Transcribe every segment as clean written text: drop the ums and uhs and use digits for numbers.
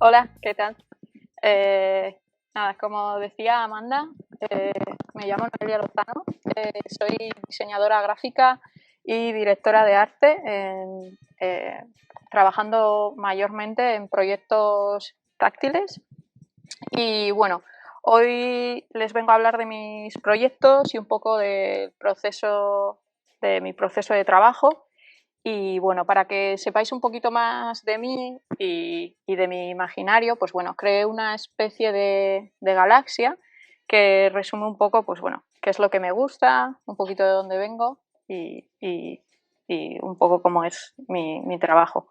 Hola, ¿qué tal? Nada, como decía Amanda, eh, me llamo Noelia Lozano, soy diseñadora gráfica y directora de arte, trabajando mayormente en proyectos táctiles. Y bueno, hoy les vengo a hablar de mis proyectos y un poco del proceso, de mi proceso de trabajo. Y bueno, para que sepáis un poquito más de mí y de mi imaginario, pues bueno, creé una especie de galaxia que resume un poco, pues bueno, qué es lo que me gusta, un poquito de dónde vengo y un poco cómo es mi trabajo.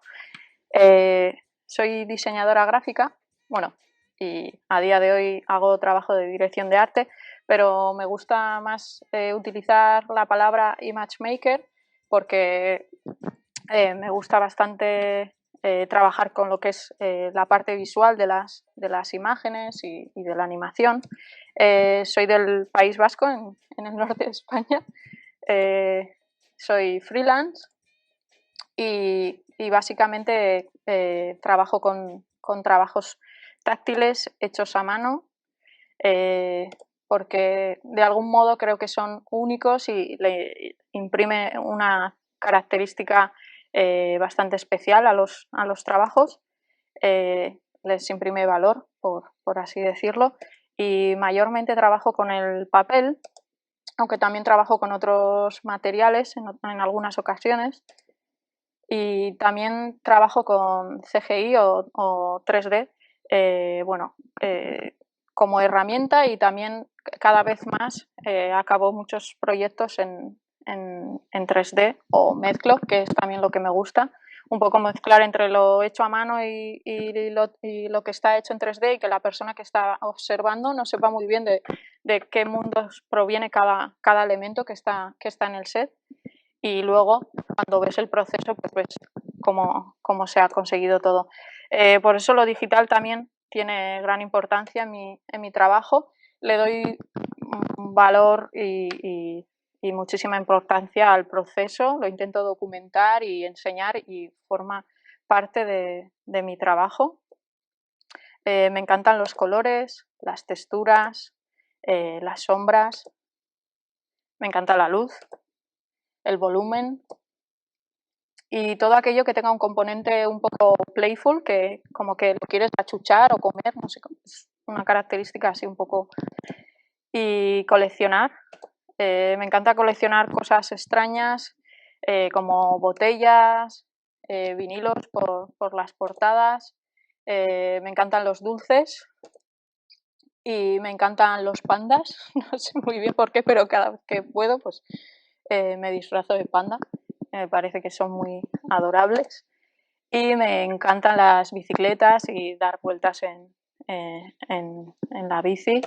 Soy diseñadora gráfica, bueno, y a día de hoy hago trabajo de dirección de arte, pero me gusta más utilizar la palabra image maker porque me gusta bastante trabajar con lo que es la parte visual de las imágenes y de la animación. Soy del País Vasco, en el norte de España. Soy freelance y básicamente trabajo con trabajos táctiles hechos a mano, porque de algún modo creo que son únicos y le imprime una característica bastante especial a los trabajos, les imprime valor, por así decirlo, y mayormente trabajo con el papel, aunque también trabajo con otros materiales en algunas ocasiones, y también trabajo con CGI o 3D, bueno, como herramienta, y también cada vez más acabo muchos proyectos en 3D o mezclo, que es también lo que me gusta, un poco mezclar entre lo hecho a mano y lo que está hecho en 3D, y que la persona que está observando no sepa muy bien de qué mundos proviene cada elemento que está en el set. Y luego, cuando ves el proceso, pues ves cómo se ha conseguido todo. Por eso lo digital también tiene gran importancia en mi trabajo. Le doy un valor y muchísima importancia al proceso, lo intento documentar y enseñar, y forma parte de mi trabajo. Me encantan los colores, las texturas, las sombras, me encanta la luz, el volumen y todo aquello que tenga un componente un poco playful, que como que lo quieres achuchar o comer, no sé, es una característica así un poco. Y coleccionar, me encanta coleccionar cosas extrañas, como botellas, vinilos por las portadas, me encantan los dulces y me encantan los pandas, no sé muy bien por qué, pero cada vez que puedo pues me disfrazo de panda, me parece que son muy adorables. Y me encantan las bicicletas y dar vueltas en la bici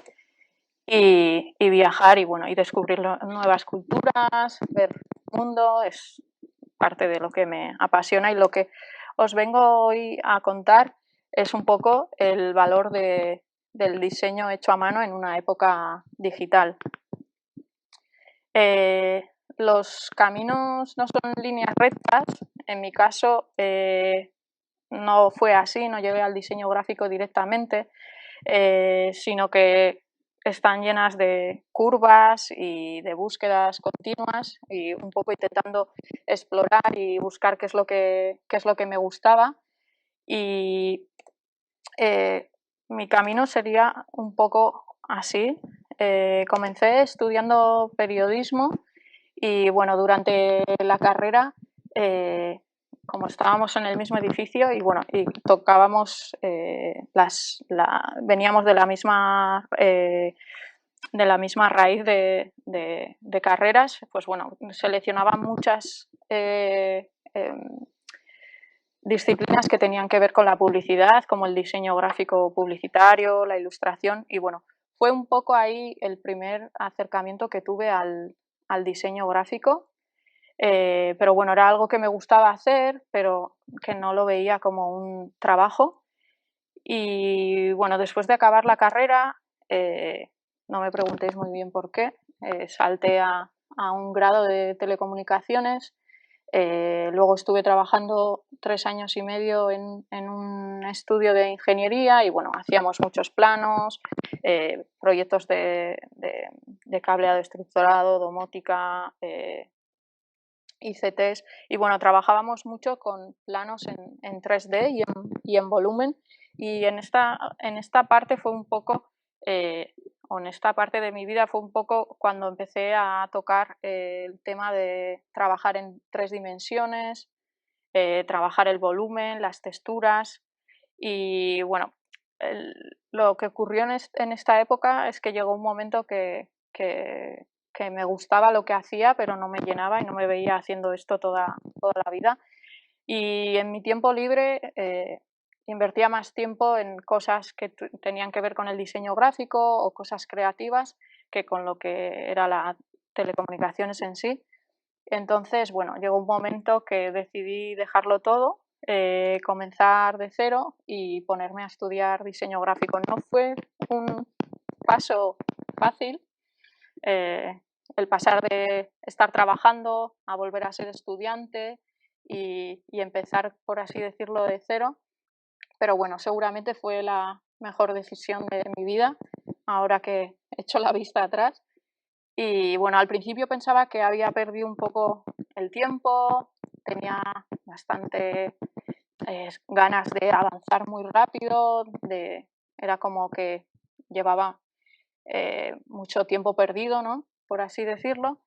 y viajar y bueno, y descubrir nuevas culturas, ver el mundo, es parte de lo que me apasiona, y lo que os vengo hoy a contar es un poco el valor del diseño hecho a mano en una época digital. Eh, los caminos no son líneas rectas, en mi caso no fue así, no llegué al diseño gráfico directamente, sino que están llenas de curvas y de búsquedas continuas, y un poco intentando explorar y buscar qué es lo que me gustaba. Y mi camino sería un poco así. Comencé estudiando periodismo y bueno, durante la carrera, como estábamos en el mismo edificio y bueno, y tocábamos veníamos de la misma raíz de carreras, pues bueno, seleccionaba muchas disciplinas que tenían que ver con la publicidad, como el diseño gráfico publicitario, la ilustración, y bueno, fue un poco ahí el primer acercamiento que tuve al diseño gráfico. Pero bueno, era algo que me gustaba hacer, pero que no lo veía como un trabajo. Y bueno, después de acabar la carrera, no me preguntéis muy bien por qué, salté a un grado de telecomunicaciones, Luego estuve trabajando 3 años y medio en un estudio de ingeniería y bueno, hacíamos muchos planos, proyectos de cableado estructurado, domótica, ICTs y bueno, trabajábamos mucho con planos en 3D y en volumen y en esta parte fue un poco, o en esta parte de mi vida fue un poco cuando empecé a tocar el tema de trabajar en 3 dimensiones, trabajar el volumen, las texturas y bueno, lo que ocurrió en esta época es que llegó un momento que me gustaba lo que hacía, pero no me llenaba y no me veía haciendo esto toda la vida. Y en mi tiempo libre invertía más tiempo en cosas que tenían que ver con el diseño gráfico o cosas creativas que con lo que era las telecomunicaciones en sí. Entonces, bueno, llegó un momento que decidí dejarlo todo, comenzar de cero y ponerme a estudiar diseño gráfico. No fue un paso fácil, eh, el pasar de estar trabajando a volver a ser estudiante y empezar, por así decirlo, de cero, pero bueno, seguramente fue la mejor decisión de mi vida, ahora que he hecho la vista atrás. Y bueno, al principio pensaba que había perdido un poco el tiempo, tenía bastante ganas de avanzar muy rápido, era como que llevaba mucho tiempo perdido, ¿no? Por así decirlo,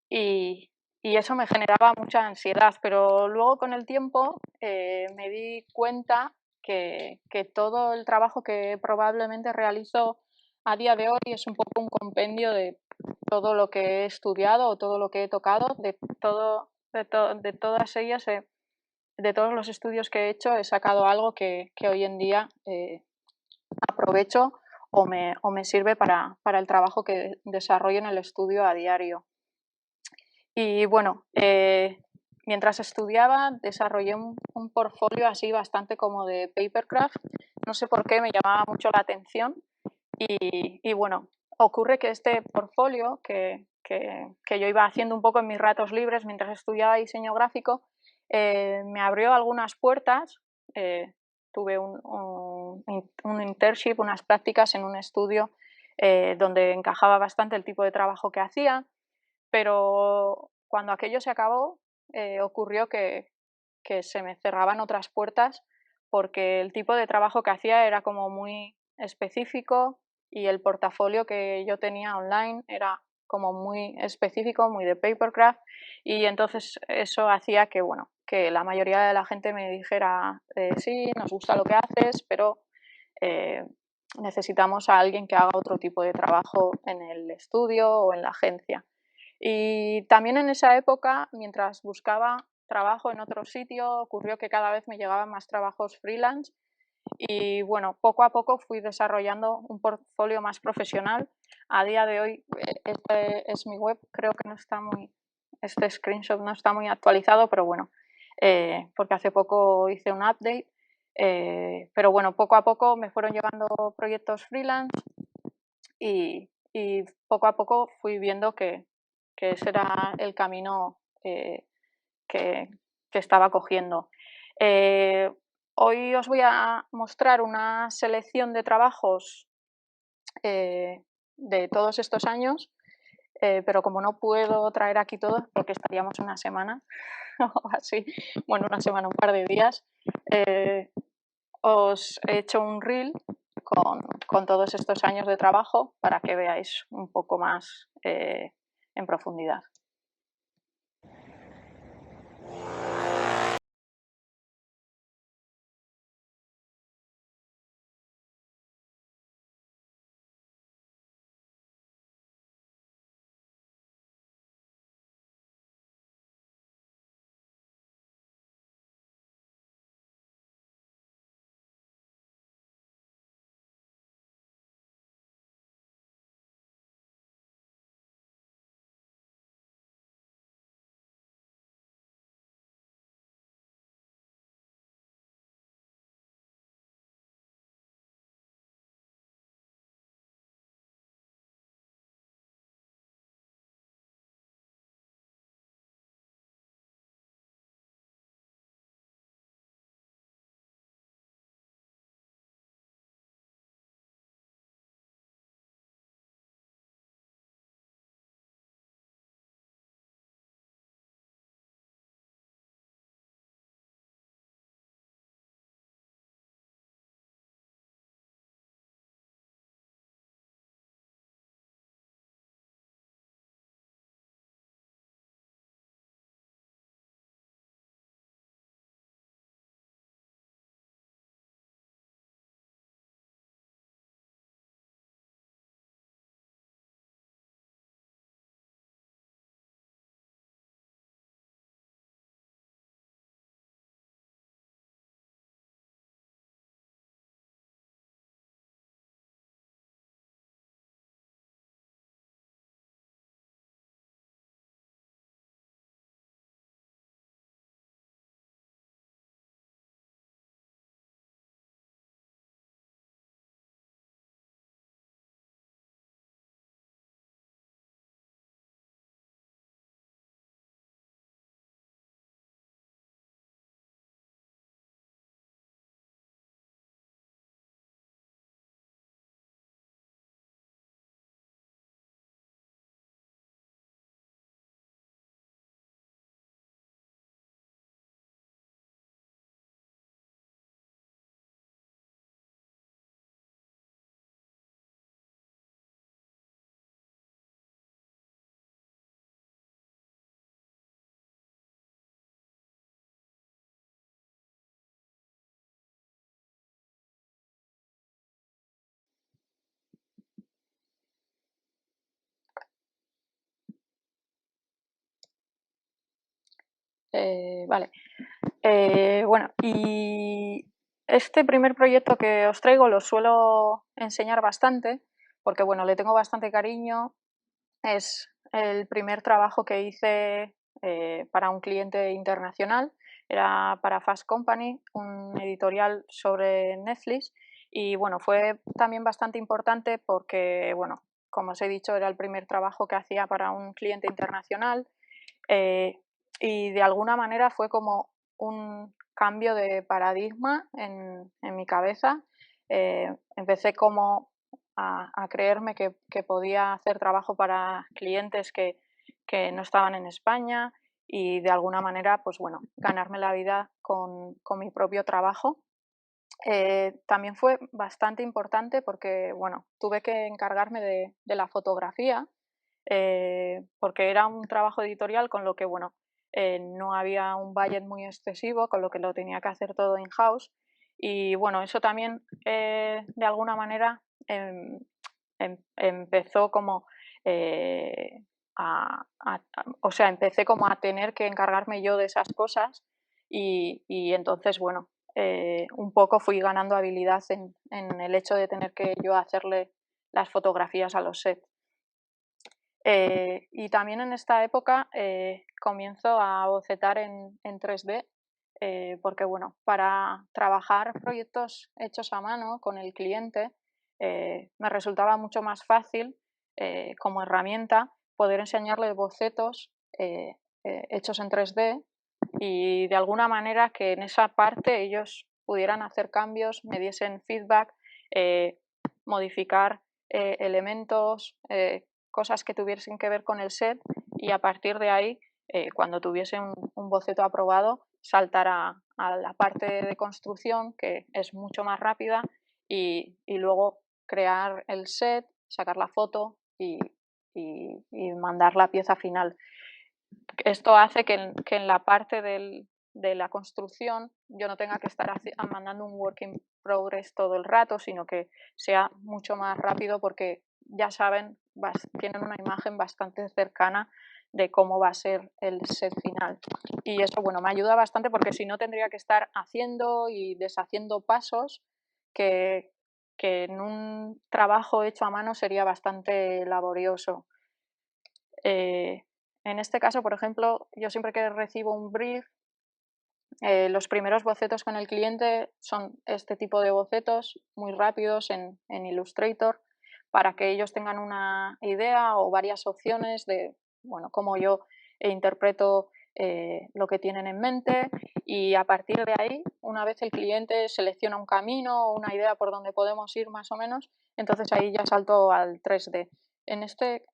y, y eso me generaba mucha ansiedad, pero luego con el tiempo me di cuenta que todo el trabajo que probablemente realizo a día de hoy es un poco un compendio de todo lo que he estudiado o todo lo que he tocado, de todas ellas, de todos los estudios que he hecho, he sacado algo que hoy en día aprovecho o me sirve para el trabajo que desarrollo en el estudio a diario. Y bueno, mientras estudiaba desarrollé un portfolio así bastante como de papercraft. No sé por qué me llamaba mucho la atención y bueno, ocurre que este portfolio que yo iba haciendo un poco en mis ratos libres mientras estudiaba diseño gráfico, me abrió algunas puertas. Tuve un internship, unas prácticas en un estudio donde encajaba bastante el tipo de trabajo que hacía, pero cuando aquello se acabó, ocurrió que se me cerraban otras puertas porque el tipo de trabajo que hacía era como muy específico y el portafolio que yo tenía online era como muy específico, muy de papercraft, y entonces eso hacía que, bueno, que la mayoría de la gente me dijera, sí, nos gusta lo que haces, pero eh, necesitamos a alguien que haga otro tipo de trabajo en el estudio o en la agencia. Y también en esa época, mientras buscaba trabajo en otro sitio, ocurrió que cada vez me llegaban más trabajos freelance y bueno, poco a poco fui desarrollando un portfolio más profesional. A día de hoy, este es mi web, creo que no está este screenshot no está muy actualizado, pero bueno, porque hace poco hice un update. Pero bueno, poco a poco me fueron llegando proyectos freelance y poco a poco fui viendo que ese era el camino que, que estaba cogiendo. Eh, Hoy os voy a mostrar una selección de trabajos de todos estos años, pero como no puedo traer aquí todos porque estaríamos una semana o así, bueno, una semana, un par de días, eh, os he hecho un reel con todos estos años de trabajo para que veáis un poco más en profundidad. Vale. Bueno, y este primer proyecto que os traigo lo suelo enseñar bastante, porque bueno, le tengo bastante cariño. Es el primer trabajo que hice para un cliente internacional. Era para Fast Company, un editorial sobre Netflix. Y bueno, fue también bastante importante porque, bueno, como os he dicho, era el primer trabajo que hacía para un cliente internacional. eh, y de alguna manera fue como un cambio de paradigma en mi cabeza. Empecé como a creerme que podía hacer trabajo para clientes que no estaban en España y de alguna manera, pues bueno, ganarme la vida con mi propio trabajo. También fue bastante importante porque, bueno, tuve que encargarme de la fotografía, porque era un trabajo editorial con lo que, bueno, no había un budget muy excesivo, con lo que lo tenía que hacer todo in-house. Y bueno, eso también, de alguna manera, empezó como o sea, empecé como a tener que encargarme yo de esas cosas y entonces, bueno, un poco fui ganando habilidad en el hecho de tener que yo hacerle las fotografías a los sets. Y también en esta época comienzo a bocetar en 3D, porque bueno, para trabajar proyectos hechos a mano con el cliente me resultaba mucho más fácil como herramienta poder enseñarle bocetos hechos en 3D y de alguna manera que en esa parte ellos pudieran hacer cambios, me diesen feedback, eh, modificar elementos, cosas que tuviesen que ver con el set y a partir de ahí, cuando tuviese un boceto aprobado, saltar a la parte de construcción, que es mucho más rápida, y luego crear el set, sacar la foto y mandar la pieza final. Esto hace que en la parte de la construcción yo no tenga que estar mandando un work in progress todo el rato, sino que sea mucho más rápido porque ya saben, tienen una imagen bastante cercana de cómo va a ser el set final. Y eso, bueno, me ayuda bastante porque si no tendría que estar haciendo y deshaciendo pasos que, que en un trabajo hecho a mano sería bastante laborioso. Eh, en este caso, por ejemplo, yo siempre que recibo un brief, los primeros bocetos con el cliente son este tipo de bocetos muy rápidos en Illustrator para que ellos tengan una idea o varias opciones de bueno, cómo yo interpreto lo que tienen en mente y a partir de ahí, una vez el cliente selecciona un camino o una idea por donde podemos ir más o menos, entonces ahí ya salto al 3D. En este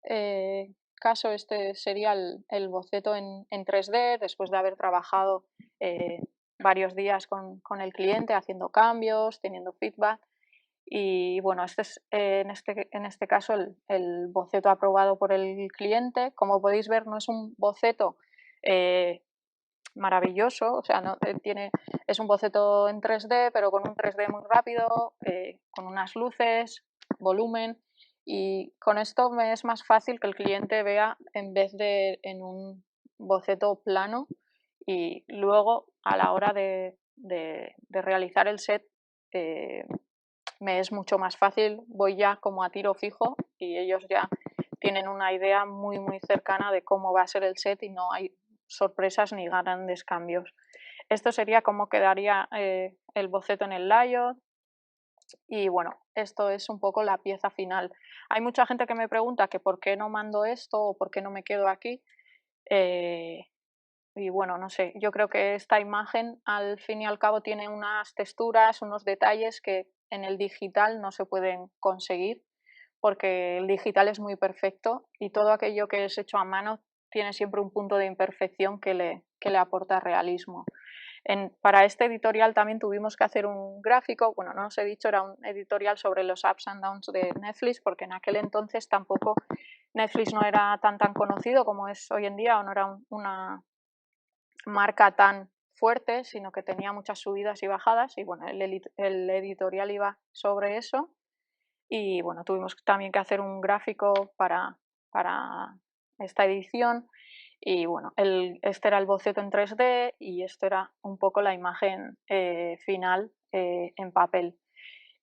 caso, este sería el boceto en 3D después de haber trabajado eh, varios días con el cliente haciendo cambios, teniendo feedback. Y bueno, este es en este caso el boceto aprobado por el cliente. Como podéis ver, no es un boceto eh, maravilloso, o sea, no, es un boceto en 3D, pero con un 3D muy rápido, con unas luces, volumen, y con esto me es más fácil que el cliente vea en vez de en un boceto plano y luego a la hora de realizar el set eh, me es mucho más fácil, voy ya como a tiro fijo y ellos ya tienen una idea muy muy cercana de cómo va a ser el set y no hay sorpresas ni grandes cambios. Esto sería cómo quedaría el boceto en el layout y bueno, esto es un poco la pieza final. Hay mucha gente que me pregunta que por qué no mando esto o por qué no me quedo aquí. eh, y bueno, no sé, yo creo que esta imagen al fin y al cabo tiene unas texturas, unos detalles que en el digital no se pueden conseguir porque el digital es muy perfecto y todo aquello que es hecho a mano tiene siempre un punto de imperfección que le aporta realismo. Para este editorial también tuvimos que hacer un gráfico, bueno, no os he dicho, era un editorial sobre los ups and downs de Netflix, porque en aquel entonces tampoco Netflix no era tan conocido como es hoy en día, o no era una marca tan fuerte, sino que tenía muchas subidas y bajadas, y bueno, el editorial iba sobre eso, y bueno, tuvimos también que hacer un gráfico para esta edición Y bueno, este era el boceto en 3D y esto era un poco la imagen final en papel.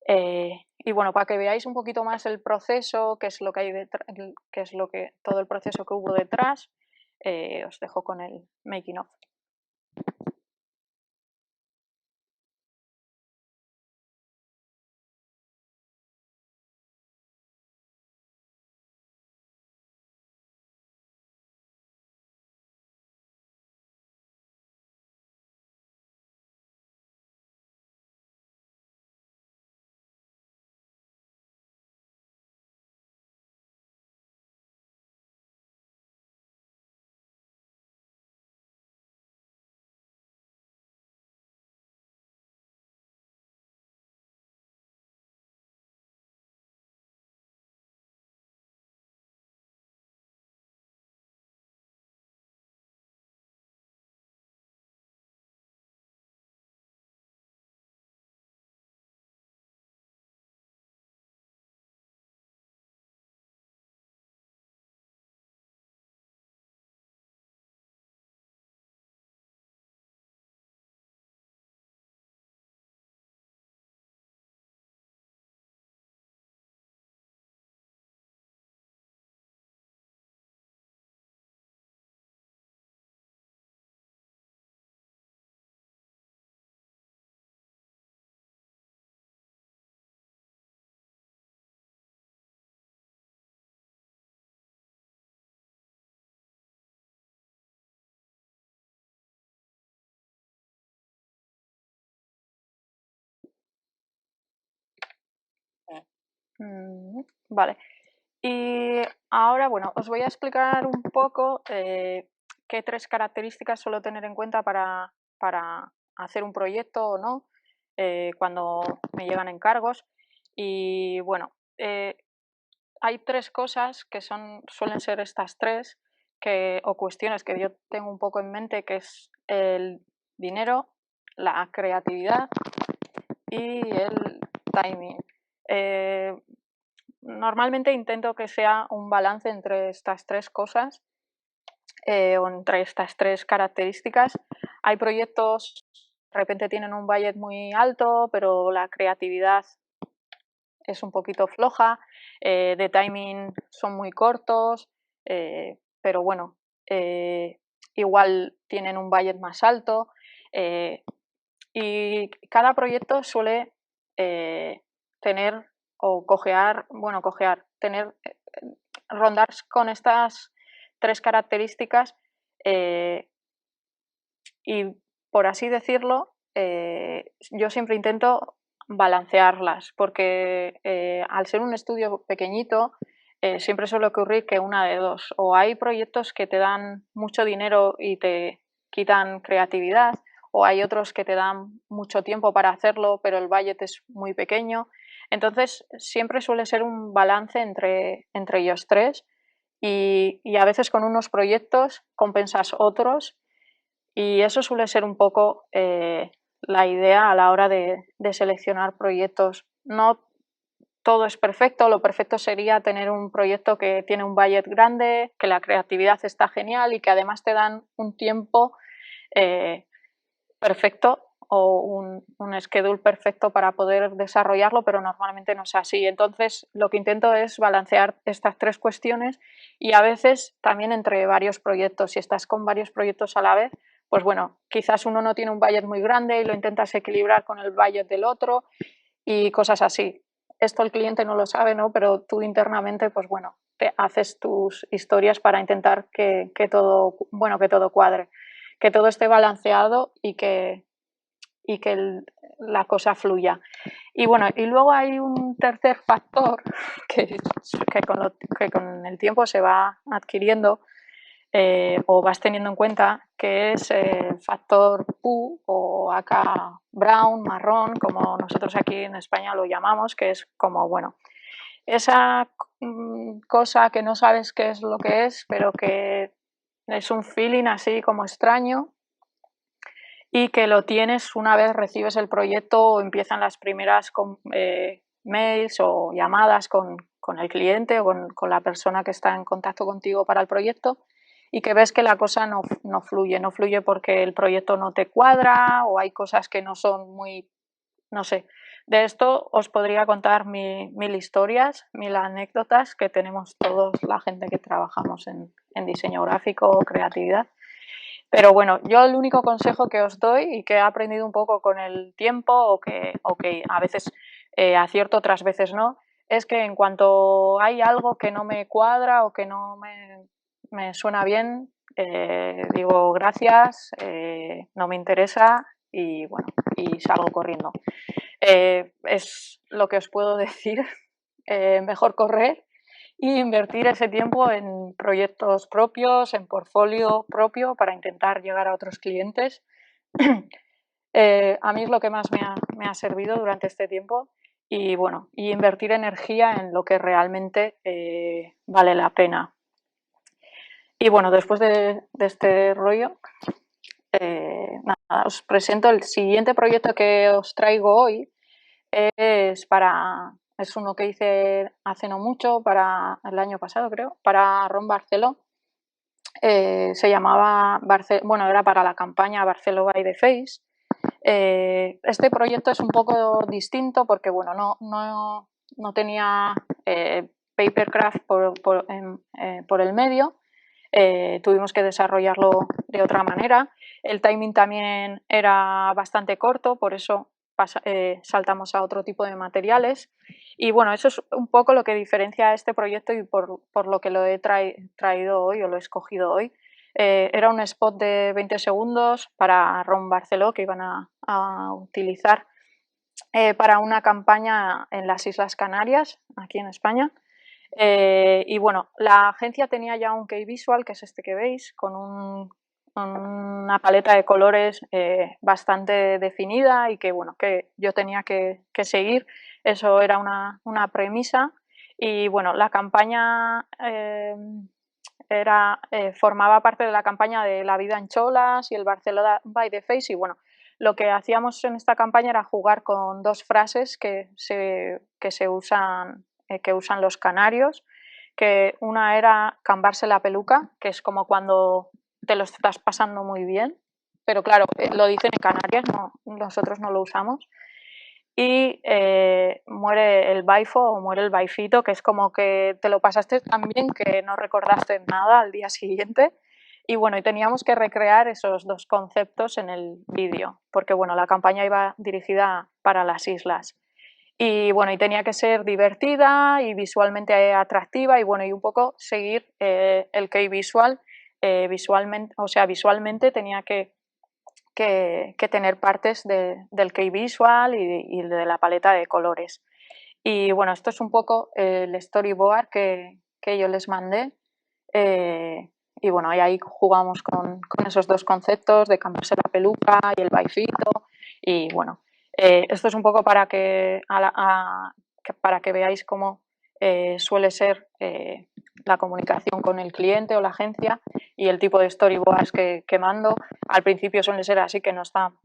Y bueno, para que veáis un poquito más el proceso, qué es lo que hay detrás, qué es lo que todo el proceso que hubo detrás, os dejo con el making of. Vale. Y ahora, bueno, os voy a explicar un poco qué 3 características suelo tener en cuenta para hacer un proyecto o no, cuando me llegan encargos. Y bueno, hay 3 cosas que suelen ser estas 3 o cuestiones que yo tengo un poco en mente, que es el dinero, la creatividad y el timing. Eh, Normalmente intento que sea un balance entre estas 3 cosas, o entre estas 3 características. Hay proyectos de repente tienen un budget muy alto, pero la creatividad es un poquito floja, de timing son muy cortos, pero bueno, igual tienen un budget más alto, y cada proyecto suele tener o tener, rondar con estas 3 características, eh, y por así decirlo, yo siempre intento balancearlas, porque al ser un estudio pequeñito, siempre suele ocurrir que una de dos, o hay proyectos que te dan mucho dinero y te quitan creatividad, o hay otros que te dan mucho tiempo para hacerlo, pero el budget es muy pequeño. Entonces, siempre suele ser un balance entre ellos tres y a veces con unos proyectos compensas otros y eso suele ser un poco la idea a la hora de seleccionar proyectos. No todo es perfecto, lo perfecto sería tener un proyecto que tiene un budget grande, que la creatividad está genial y que además te dan un tiempo eh, perfecto o un schedule perfecto para poder desarrollarlo, pero normalmente no es así. Entonces, lo que intento es balancear estas 3 cuestiones y a veces también entre varios proyectos. Si estás con varios proyectos a la vez, pues bueno, quizás uno no tiene un budget muy grande y lo intentas equilibrar con el budget del otro y cosas así. Esto el cliente no lo sabe, ¿no? Pero tú internamente, pues bueno, te haces tus historias para intentar que todo, bueno, que todo cuadre, que todo esté balanceado y que la cosa fluya. Y bueno, y luego hay un tercer factor que, que con el tiempo se va adquiriendo o vas teniendo en cuenta, que es el factor Q o acá brown, marrón, como nosotros aquí en España lo llamamos, que es como, bueno, esa cosa que no sabes qué es lo que es, pero que es un feeling así como extraño y que lo tienes una vez recibes el proyecto o empiezan las primeras mails o llamadas con el cliente o con la persona que está en contacto contigo para el proyecto y que ves que la cosa no fluye porque el proyecto no te cuadra o hay cosas que no son muy, no sé. De esto os podría contar mil historias, mil anécdotas que tenemos todos la gente que trabajamos en diseño gráfico o creatividad. Pero bueno, yo el único consejo que os doy y que he aprendido un poco con el tiempo o que a veces acierto, otras veces no, es que en cuanto hay algo que no me cuadra o que no me suena bien, digo gracias, no me interesa y bueno, y salgo corriendo. Es lo que os puedo decir. Mejor correr y invertir ese tiempo en proyectos propios, en portfolio propio para intentar llegar a otros clientes. A mí es lo que más me ha servido durante este tiempo y bueno, y invertir energía en lo que realmente vale la pena. Y bueno, después de este rollo, nada, os presento el siguiente proyecto que os traigo hoy. Es uno que hice hace no mucho, para el año pasado creo, para Ron Barceló. Se llamaba, bueno, era para la campaña Barceló by the Face. Este proyecto es un poco distinto porque, bueno, no tenía Papercraft por el medio. Tuvimos que desarrollarlo de otra manera. El timing también era bastante corto, por eso saltamos a otro tipo de materiales. Y bueno, eso es un poco lo que diferencia a este proyecto y por lo que lo he traído hoy o lo he escogido hoy. Era un spot de 20 segundos para Ron Barceló que iban a utilizar para una campaña en las Islas Canarias, aquí en España. Y bueno, la agencia tenía ya un key visual, que es este que veis, con una paleta de colores bastante definida y que, bueno, que yo tenía que seguir. Eso era una premisa. Y bueno, la campaña formaba parte de la campaña de La vida en cholas y el Barcelona by the Face. Y bueno, lo que hacíamos en esta campaña era jugar con dos frases que se usan, que usan los canarios, que una era cambarse la peluca, que es como cuando te lo estás pasando muy bien, pero claro, lo dicen en Canarias, nosotros no lo usamos. Y muere el baifo o muere el baifito, que es como que te lo pasaste tan bien que no recordaste nada al día siguiente. Y bueno, y teníamos que recrear esos dos conceptos en el vídeo, porque bueno, la campaña iba dirigida para las islas. Y bueno, y tenía que ser divertida y visualmente atractiva y bueno, y un poco seguir el key visual, visualmente, o sea, visualmente tenía que tener partes del key visual y de la paleta de colores. Y bueno, esto es un poco el storyboard que yo les mandé. Y bueno, y ahí jugamos con esos dos conceptos de cambiarse la peluca y el baifito. Y bueno, esto es un poco para para que veáis cómo suele ser la comunicación con el cliente o la agencia y el tipo de storyboards que mando. Al principio suelen ser así, que no están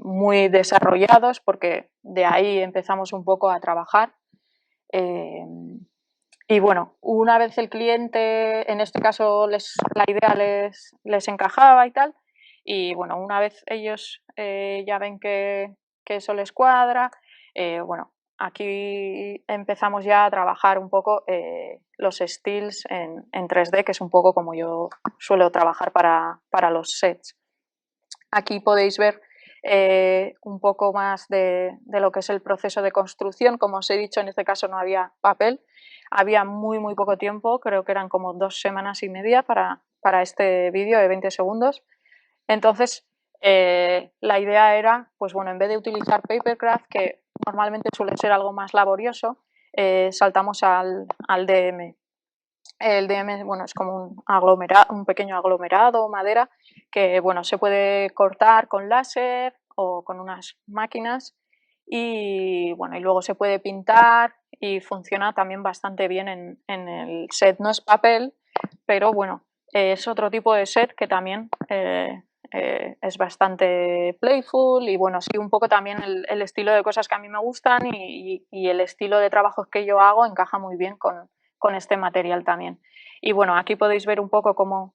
muy desarrollados, porque de ahí empezamos un poco a trabajar. Y bueno, una vez el cliente, en este caso la idea les encajaba y tal, y bueno, una vez ellos ya ven que eso les cuadra, bueno, aquí empezamos ya a trabajar un poco los stills en 3D, que es un poco como yo suelo trabajar para los sets. Aquí podéis ver un poco más de lo que es el proceso de construcción. Como os he dicho, en este caso no había papel, había muy poco tiempo, creo que eran como 2 semanas y media para este vídeo de 20 segundos. Entonces, la idea era, pues bueno, en vez de utilizar Papercraft, que normalmente suele ser algo más laborioso, saltamos al DM. El DM, bueno, es como un pequeño aglomerado, madera, que bueno, se puede cortar con láser o con unas máquinas y bueno, y luego se puede pintar y funciona también bastante bien en el set. No es papel, pero bueno, es otro tipo de set que también es bastante playful y bueno, sí, un poco también el estilo de cosas que a mí me gustan y el estilo de trabajos que yo hago encaja muy bien con este material también. Y bueno, aquí podéis ver un poco cómo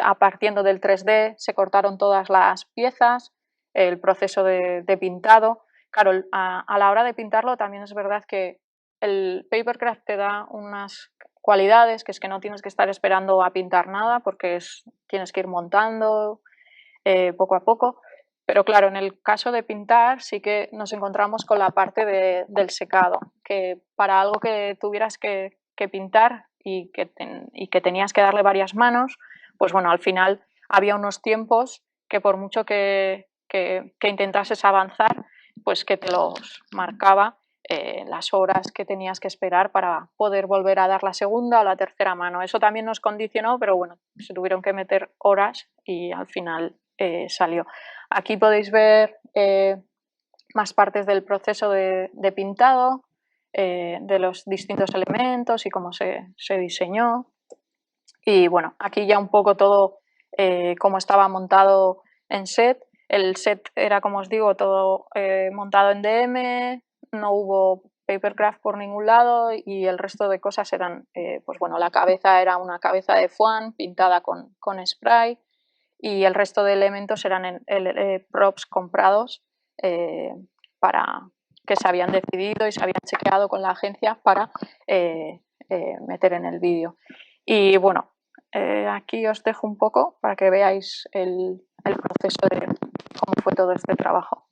a partiendo del 3D se cortaron todas las piezas, el proceso de pintado. Claro, a la hora de pintarlo también es verdad que el Papercraft te da unas cualidades, que es que no tienes que estar esperando a pintar nada porque tienes que ir montando poco a poco. Pero claro, en el caso de pintar sí que nos encontramos con la parte del secado, que para algo que tuvieras que pintar y que tenías que darle varias manos, pues bueno, al final había unos tiempos que por mucho que intentases avanzar, pues que te los marcaba las horas que tenías que esperar para poder volver a dar la segunda o la tercera mano. Eso también nos condicionó, pero bueno, se tuvieron que meter horas y al final salió. Aquí podéis ver más partes del proceso de pintado, de los distintos elementos y cómo se diseñó. Y bueno, aquí ya un poco todo cómo estaba montado en set. El set era, como os digo, todo montado en DM, no hubo papercraft por ningún lado y el resto de cosas eran, pues bueno, la cabeza era una cabeza de foam pintada con spray y el resto de elementos eran props comprados para que se habían decidido y se habían chequeado con la agencia para meter en el vídeo. Y bueno, aquí os dejo un poco para que veáis el proceso de cómo fue todo este trabajo.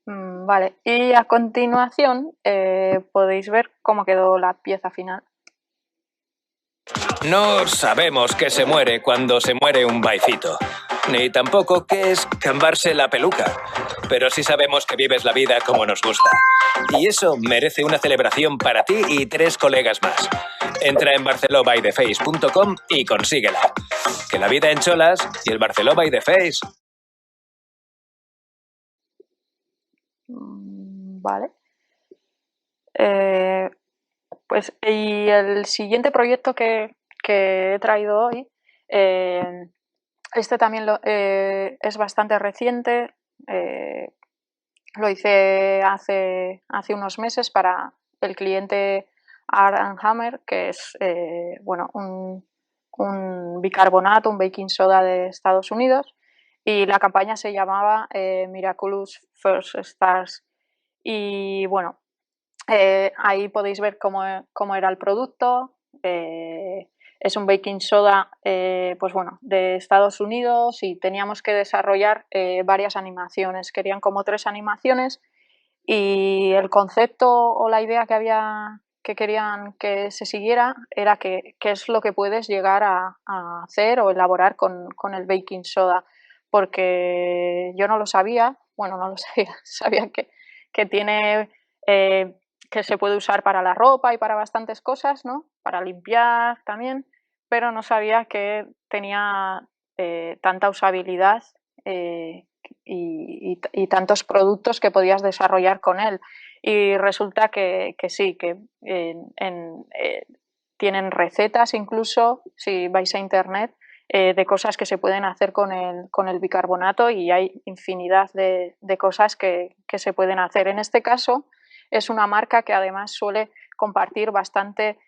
Vale, y a continuación podéis ver cómo quedó la pieza final. No sabemos qué se muere cuando se muere un baicito, ni tampoco qué es cambarse la peluca, pero sí sabemos que vives la vida como nos gusta. Y eso merece una celebración para ti y 3 colegas más. Entra en barcelobaideface.com y consíguela. Que la vida en cholas y el Barceló by the Face. Vale. Pues y el siguiente proyecto que he traído hoy, este también es bastante reciente. Lo hice hace unos meses para el cliente Art & Hammer, que es bueno, un bicarbonato, un baking soda de Estados Unidos, y la campaña se llamaba Miraculous First Stars. Y bueno, ahí podéis ver cómo era el producto. Es un baking soda pues bueno, de Estados Unidos y teníamos que desarrollar varias animaciones. Querían como 3 animaciones y el concepto o la idea que querían que se siguiera era qué es lo que puedes llegar a hacer o elaborar con el baking soda, porque yo no lo sabía, bueno, no lo sabía, sabía que tiene, que se puede usar para la ropa y para bastantes cosas, ¿no? Para limpiar también, pero no sabía que tenía tanta usabilidad y tantos productos que podías desarrollar con él. Y resulta que sí, que tienen recetas incluso, si vais a internet, de cosas que se pueden hacer con el bicarbonato, y hay infinidad de cosas que se pueden hacer. En este caso es una marca que además suele compartir bastante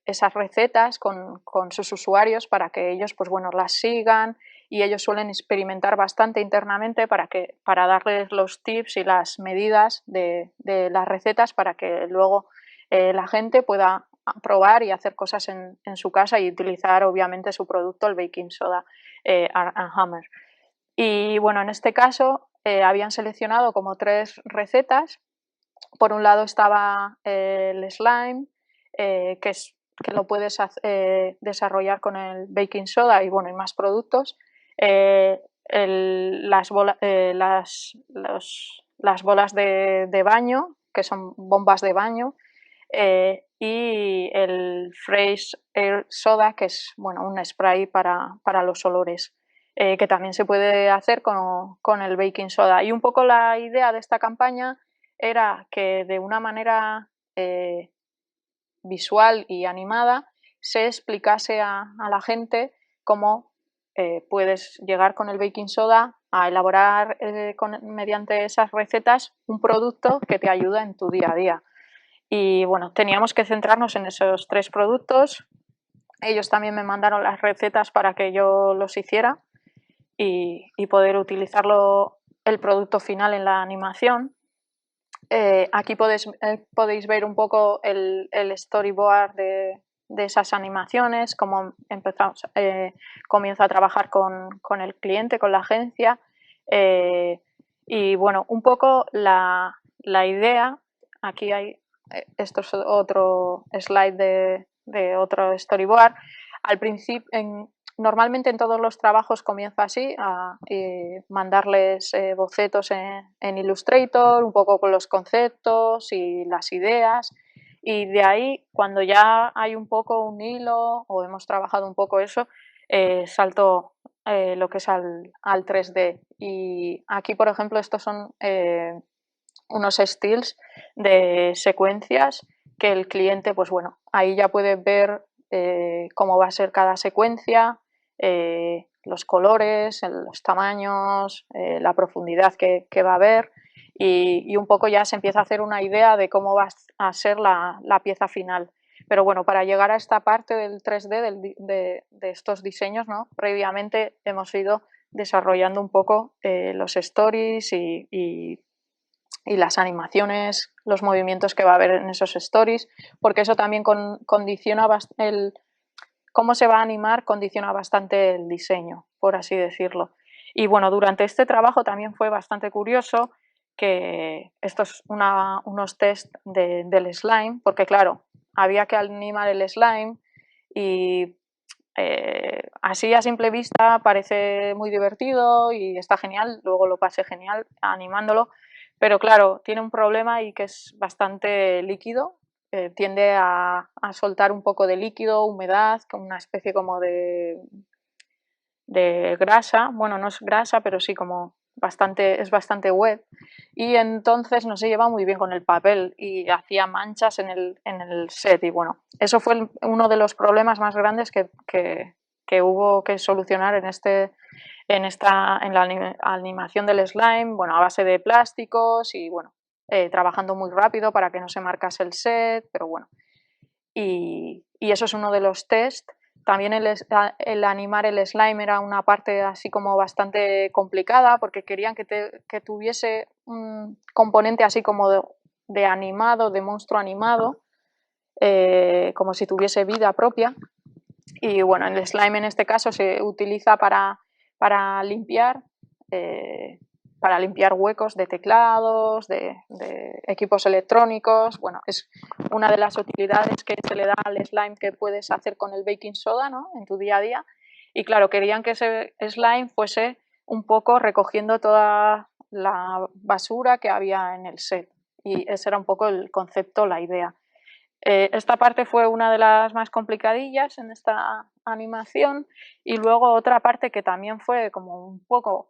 esas recetas con sus usuarios para que ellos pues bueno, las sigan, y ellos suelen experimentar bastante internamente para darles los tips y las medidas de las recetas para que luego la gente pueda probar y hacer cosas en su casa y utilizar obviamente su producto, el baking soda Arm & Hammer. Y bueno, en este caso habían seleccionado como 3 recetas. Por un lado estaba el slime, que lo puedes desarrollar con el baking soda y bueno, y más productos. Las bolas de baño, que son bombas de baño, y el Fresh Air Soda, que es bueno, un spray para los olores, que también se puede hacer con el baking soda. Y un poco la idea de esta campaña era que de una manera visual y animada se explicase a la gente cómo puedes llegar con el baking soda a elaborar mediante esas recetas un producto que te ayuda en tu día a día. Y bueno, teníamos que centrarnos en esos 3 productos. Ellos también me mandaron las recetas para que yo los hiciera y poder utilizarlo el producto final en la animación. Aquí podéis ver un poco el storyboard de esas animaciones, cómo comienzo a trabajar con el cliente, con la agencia. Y bueno, un poco la idea, aquí hay, esto es otro slide de otro storyboard. Al principio, normalmente en todos los trabajos comienzo así, a mandarles bocetos en Illustrator, un poco con los conceptos y las ideas, y de ahí, cuando ya hay un poco un hilo o hemos trabajado un poco eso, salto lo que es al 3D. Y aquí, por ejemplo, estos son unos stills de secuencias que el cliente, pues bueno, ahí ya puede ver cómo va a ser cada secuencia, los colores, los tamaños, la profundidad que va a haber, y un poco ya se empieza a hacer una idea de cómo va a ser la pieza final. Pero bueno, para llegar a esta parte del 3D, de estos diseños, ¿no? Previamente hemos ido desarrollando un poco los stories y las animaciones, los movimientos que va a haber en esos stories, porque eso también condiciona cómo se va a animar, condiciona bastante el diseño, por así decirlo. Y bueno, durante este trabajo también fue bastante curioso que estos unos test del slime, porque claro, había que animar el slime y así a simple vista parece muy divertido y está genial, luego lo pasé genial animándolo, pero claro, tiene un problema y que es bastante líquido, tiende a soltar un poco de líquido, humedad, una especie como de grasa, bueno, no es grasa, pero sí como es bastante wet, y entonces no se lleva muy bien con el papel y hacía manchas en el set, y bueno, eso fue uno de los problemas más grandes que hubo que solucionar en la animación del slime, bueno, a base de plásticos y bueno, trabajando muy rápido para que no se marcase el set, pero bueno, y eso es uno de los test. También el animar el slime era una parte así como bastante complicada, porque querían que tuviese un componente así como de animado, de monstruo animado, como si tuviese vida propia. Y bueno, el slime en este caso se utiliza para limpiar, para limpiar huecos de teclados, de equipos electrónicos. Bueno, es una de las utilidades que se le da al slime que puedes hacer con el baking soda, ¿no?, en tu día a día. Y claro, querían que ese slime fuese un poco recogiendo toda la basura que había en el set. Y ese era un poco el concepto, la idea. Esta parte fue una de las más complicadillas en esta animación, y luego otra parte que también fue como un poco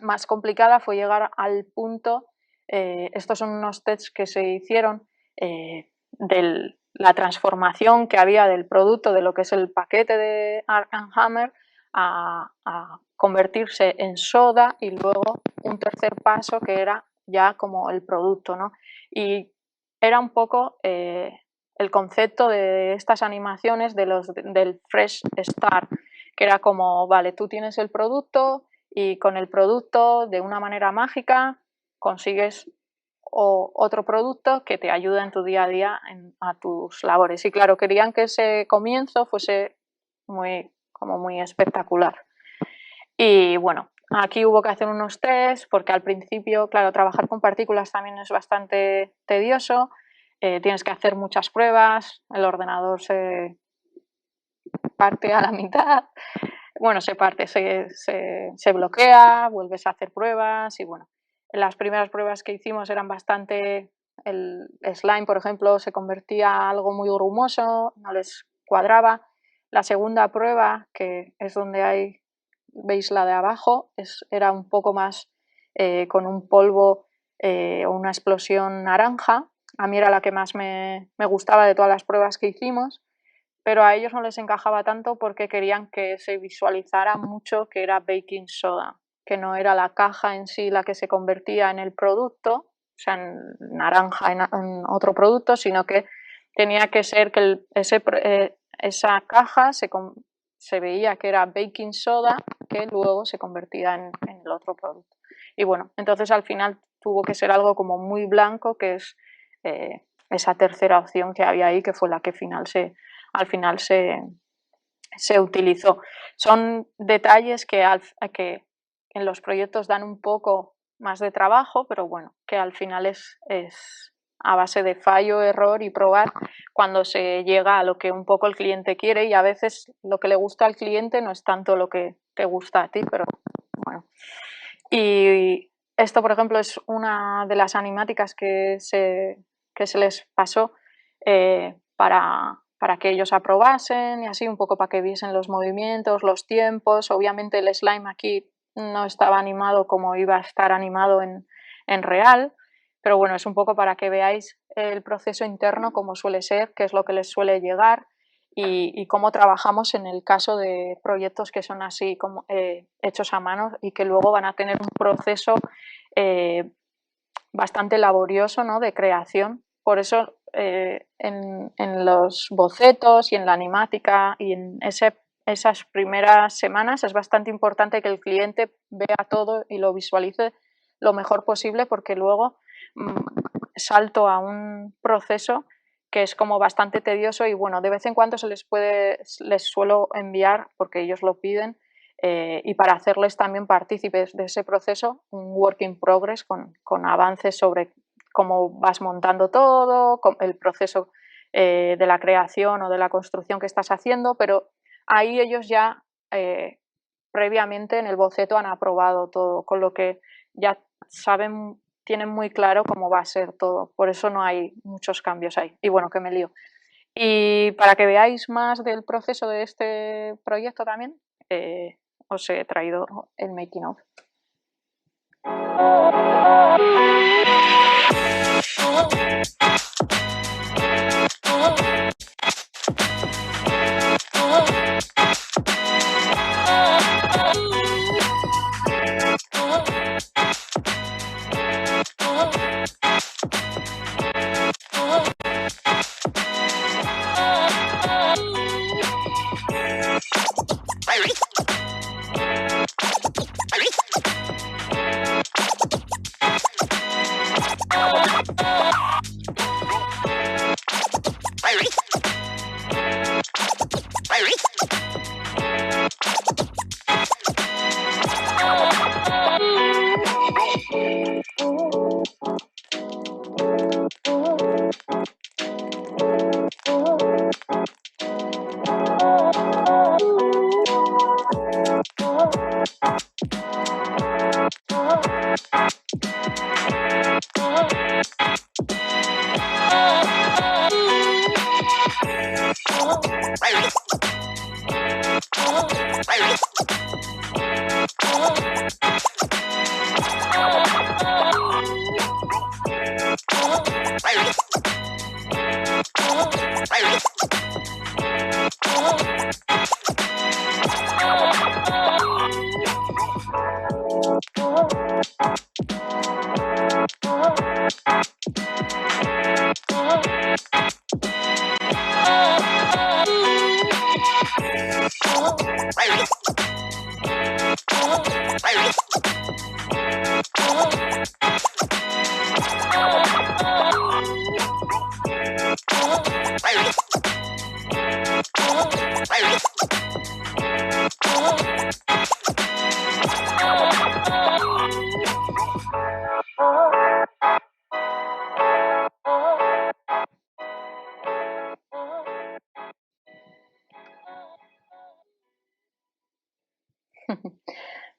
más complicada fue llegar al punto, estos son unos tests que se hicieron de la transformación que había del producto, de lo que es el paquete de Arm & Hammer, a convertirse en soda, y luego un tercer paso que era ya como el producto, ¿no? Y era un poco el concepto de estas animaciones del Fresh Start, que era como, vale, tú tienes el producto y con el producto, de una manera mágica, consigues otro producto que te ayuda en tu día a día a tus labores. Y claro, querían que ese comienzo fuese muy espectacular. Y bueno, aquí hubo que hacer unos tests porque al principio, claro, trabajar con partículas también es bastante tedioso. Tienes que hacer muchas pruebas, el ordenador se parte a la mitad, bueno, se bloquea, vuelves a hacer pruebas y bueno, las primeras pruebas que hicimos eran bastante, el slime, por ejemplo, se convertía a algo muy grumoso, no les cuadraba. La segunda prueba, que es donde veis la de abajo, era un poco más con un polvo o una explosión naranja. A mí era la que más me gustaba de todas las pruebas que hicimos, pero a ellos no les encajaba tanto porque querían que se visualizara mucho que era baking soda, que no era la caja en sí la que se convertía en el producto, o sea, en naranja, en otro producto, sino que tenía que ser que esa caja se veía que era baking soda, que luego se convertía en el otro producto. Y bueno, entonces al final tuvo que ser algo como muy blanco, que es esa tercera opción que había ahí, que fue la que al final se utilizó. Son detalles que en los proyectos dan un poco más de trabajo, pero bueno, que al final es a base de fallo, error y probar cuando se llega a lo que un poco el cliente quiere, y a veces lo que le gusta al cliente no es tanto lo que te gusta a ti, pero bueno. Y esto, por ejemplo, es una de las animáticas que se les pasó para que ellos aprobasen y así, un poco para que viesen los movimientos, los tiempos. Obviamente el slime aquí no estaba animado como iba a estar animado en real, pero bueno, es un poco para que veáis el proceso interno, cómo suele ser, qué es lo que les suele llegar y cómo trabajamos en el caso de proyectos que son así como hechos a mano y que luego van a tener un proceso bastante laborioso, ¿no?, de creación. Por eso en los bocetos y en la animática y en esas primeras semanas es bastante importante que el cliente vea todo y lo visualice lo mejor posible, porque luego salto a un proceso que es como bastante tedioso y bueno, de vez en cuando les suelo enviar, porque ellos lo piden, y para hacerles también partícipes de ese proceso, un work in progress con avances sobre cómo vas montando todo, el proceso de la creación o de la construcción que estás haciendo, pero ahí ellos ya previamente en el boceto han aprobado todo, con lo que ya tienen muy claro cómo va a ser todo, por eso no hay muchos cambios ahí. Y bueno, que me lío. Y para que veáis más del proceso de este proyecto también, os he traído el making of.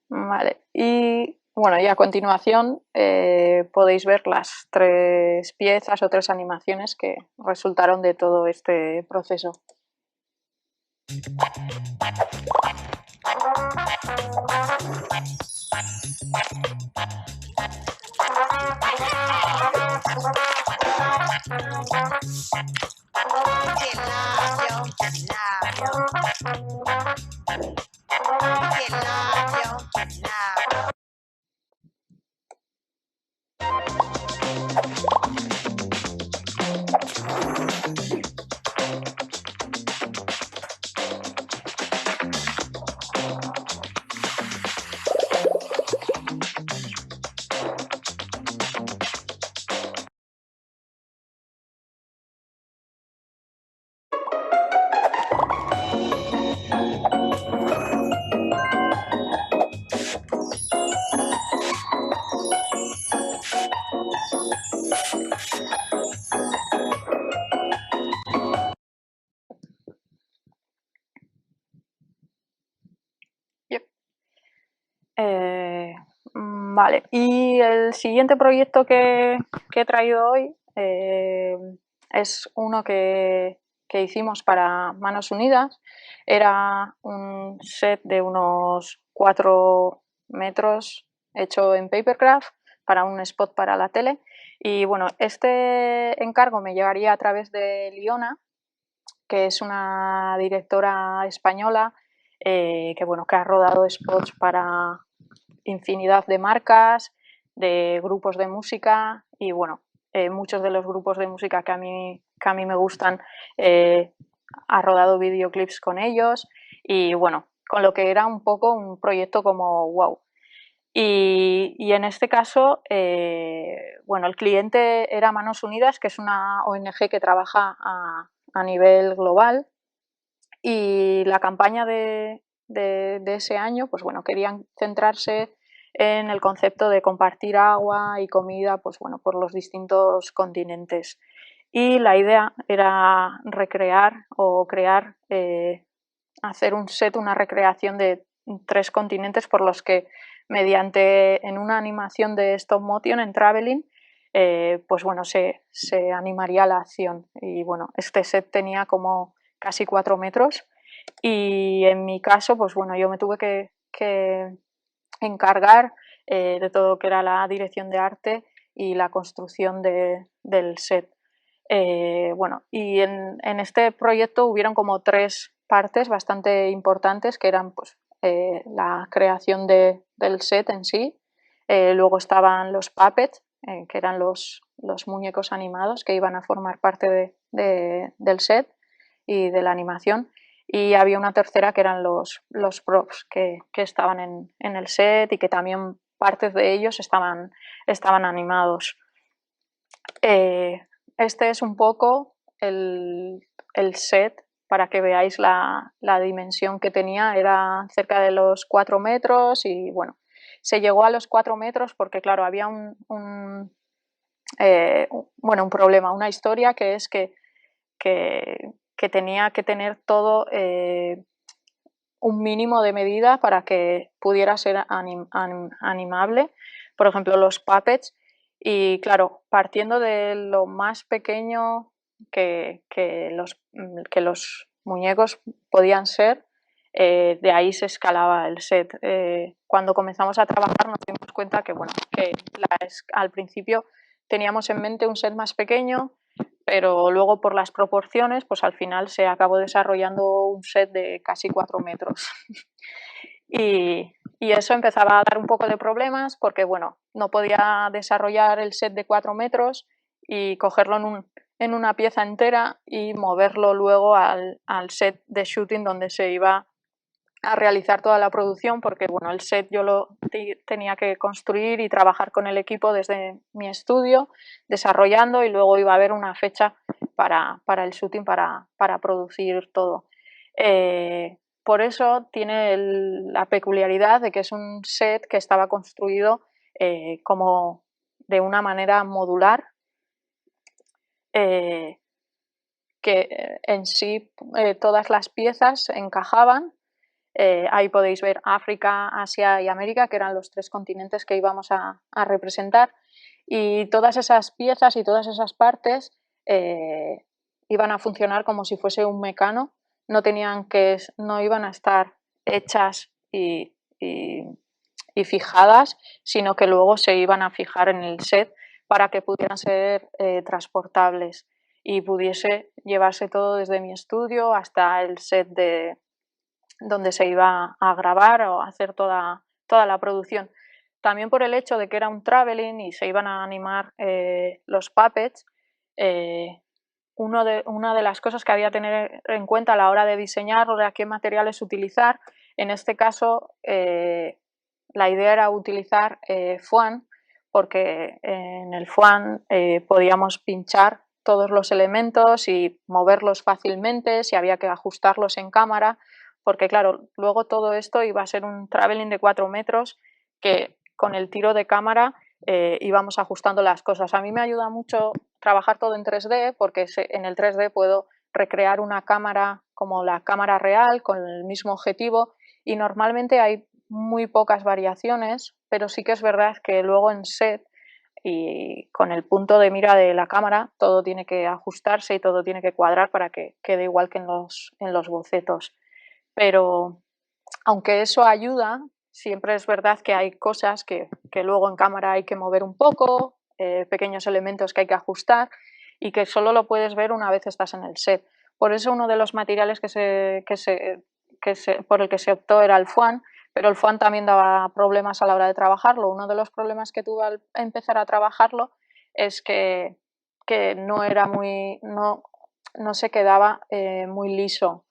Vale, y bueno, y a continuación podéis ver las 3 piezas o 3 animaciones que resultaron de todo este proceso. Yep. Vale, y el siguiente proyecto que he traído hoy es uno que hicimos para Manos Unidas. Era un set de unos 4 metros hecho en Papercraft para un spot para la tele. Y bueno, este encargo me llegaría a través de Liona, que es una directora española que ha rodado spots para infinidad de marcas, de grupos de música y bueno, muchos de los grupos de música que a mí me gustan ha rodado videoclips con ellos y bueno, con lo que era un poco un proyecto como wow. Y en este caso, bueno, el cliente era Manos Unidas, que es una ONG que trabaja a nivel global y la campaña de ese año, pues bueno, querían centrarse en el concepto de compartir agua y comida, pues bueno, por los distintos continentes. Y la idea era recrear o crear, hacer un set, una recreación de 3 continentes por los que mediante en una animación de stop motion en Traveling, pues bueno, se animaría la acción. Y bueno, este set tenía como casi 4 metros y en mi caso, pues bueno, yo me tuve que encargar de todo lo que era la dirección de arte y la construcción del set. Bueno, y en este proyecto hubieron como 3 partes bastante importantes que eran pues, la creación del set en sí, luego estaban los puppets, que eran los muñecos animados que iban a formar parte del set y de la animación, y había una tercera que eran los props que estaban en el set y que también partes de ellos estaban animados. Este es un poco el set para que veáis la dimensión que tenía, era cerca de los 4 metros y bueno, se llegó a los 4 metros porque claro, había un problema, una historia que es que tenía que tener todo un mínimo de medida para que pudiera ser animable. Por ejemplo, los puppets. Y claro, partiendo de lo más pequeño que los muñecos podían ser, de ahí se escalaba el set. Cuando comenzamos a trabajar nos dimos cuenta que, bueno, que al principio teníamos en mente un set más pequeño, pero luego por las proporciones, pues al final se acabó desarrollando un set de casi 4 metros. Y eso empezaba a dar un poco de problemas porque, bueno, no podía desarrollar el set de 4 metros y cogerlo en una pieza entera y moverlo luego al set de shooting donde se iba a realizar toda la producción, porque bueno, el set yo lo tenía que construir y trabajar con el equipo desde mi estudio, desarrollando, y luego iba a haber una fecha para el shooting, para producir todo. Por eso tiene la peculiaridad de que es un set que estaba construido como de una manera modular, que en sí todas las piezas encajaban. Ahí podéis ver África, Asia y América, que eran los 3 continentes que íbamos a representar. Y todas esas piezas y todas esas partes iban a funcionar como si fuese un mecano. No iban a estar hechas y fijadas, sino que luego se iban a fijar en el set para que pudieran ser transportables y pudiese llevarse todo desde mi estudio hasta el set donde se iba a grabar o a hacer toda la producción. También por el hecho de que era un traveling y se iban a animar los puppets, una de las cosas que había que tener en cuenta a la hora de diseñar era qué materiales utilizar. En este caso, la idea era utilizar foam, porque en el foam podíamos pinchar todos los elementos y moverlos fácilmente, si había que ajustarlos en cámara, porque claro, luego todo esto iba a ser un traveling de 4 metros que con el tiro de cámara íbamos ajustando las cosas. A mí me ayuda mucho trabajar todo en 3D, porque en el 3D puedo recrear una cámara como la cámara real con el mismo objetivo, y normalmente hay muy pocas variaciones, pero sí que es verdad que luego en set y con el punto de mira de la cámara todo tiene que ajustarse y todo tiene que cuadrar para que quede igual que en los bocetos. Pero aunque eso ayuda, siempre es verdad que hay cosas que luego en cámara hay que mover un poco, pequeños elementos que hay que ajustar y que solo lo puedes ver una vez estás en el set. Por eso uno de los materiales por el que se optó era el foam, pero el foam también daba problemas a la hora de trabajarlo. Uno de los problemas que tuve al empezar a trabajarlo es que no era no se quedaba muy liso.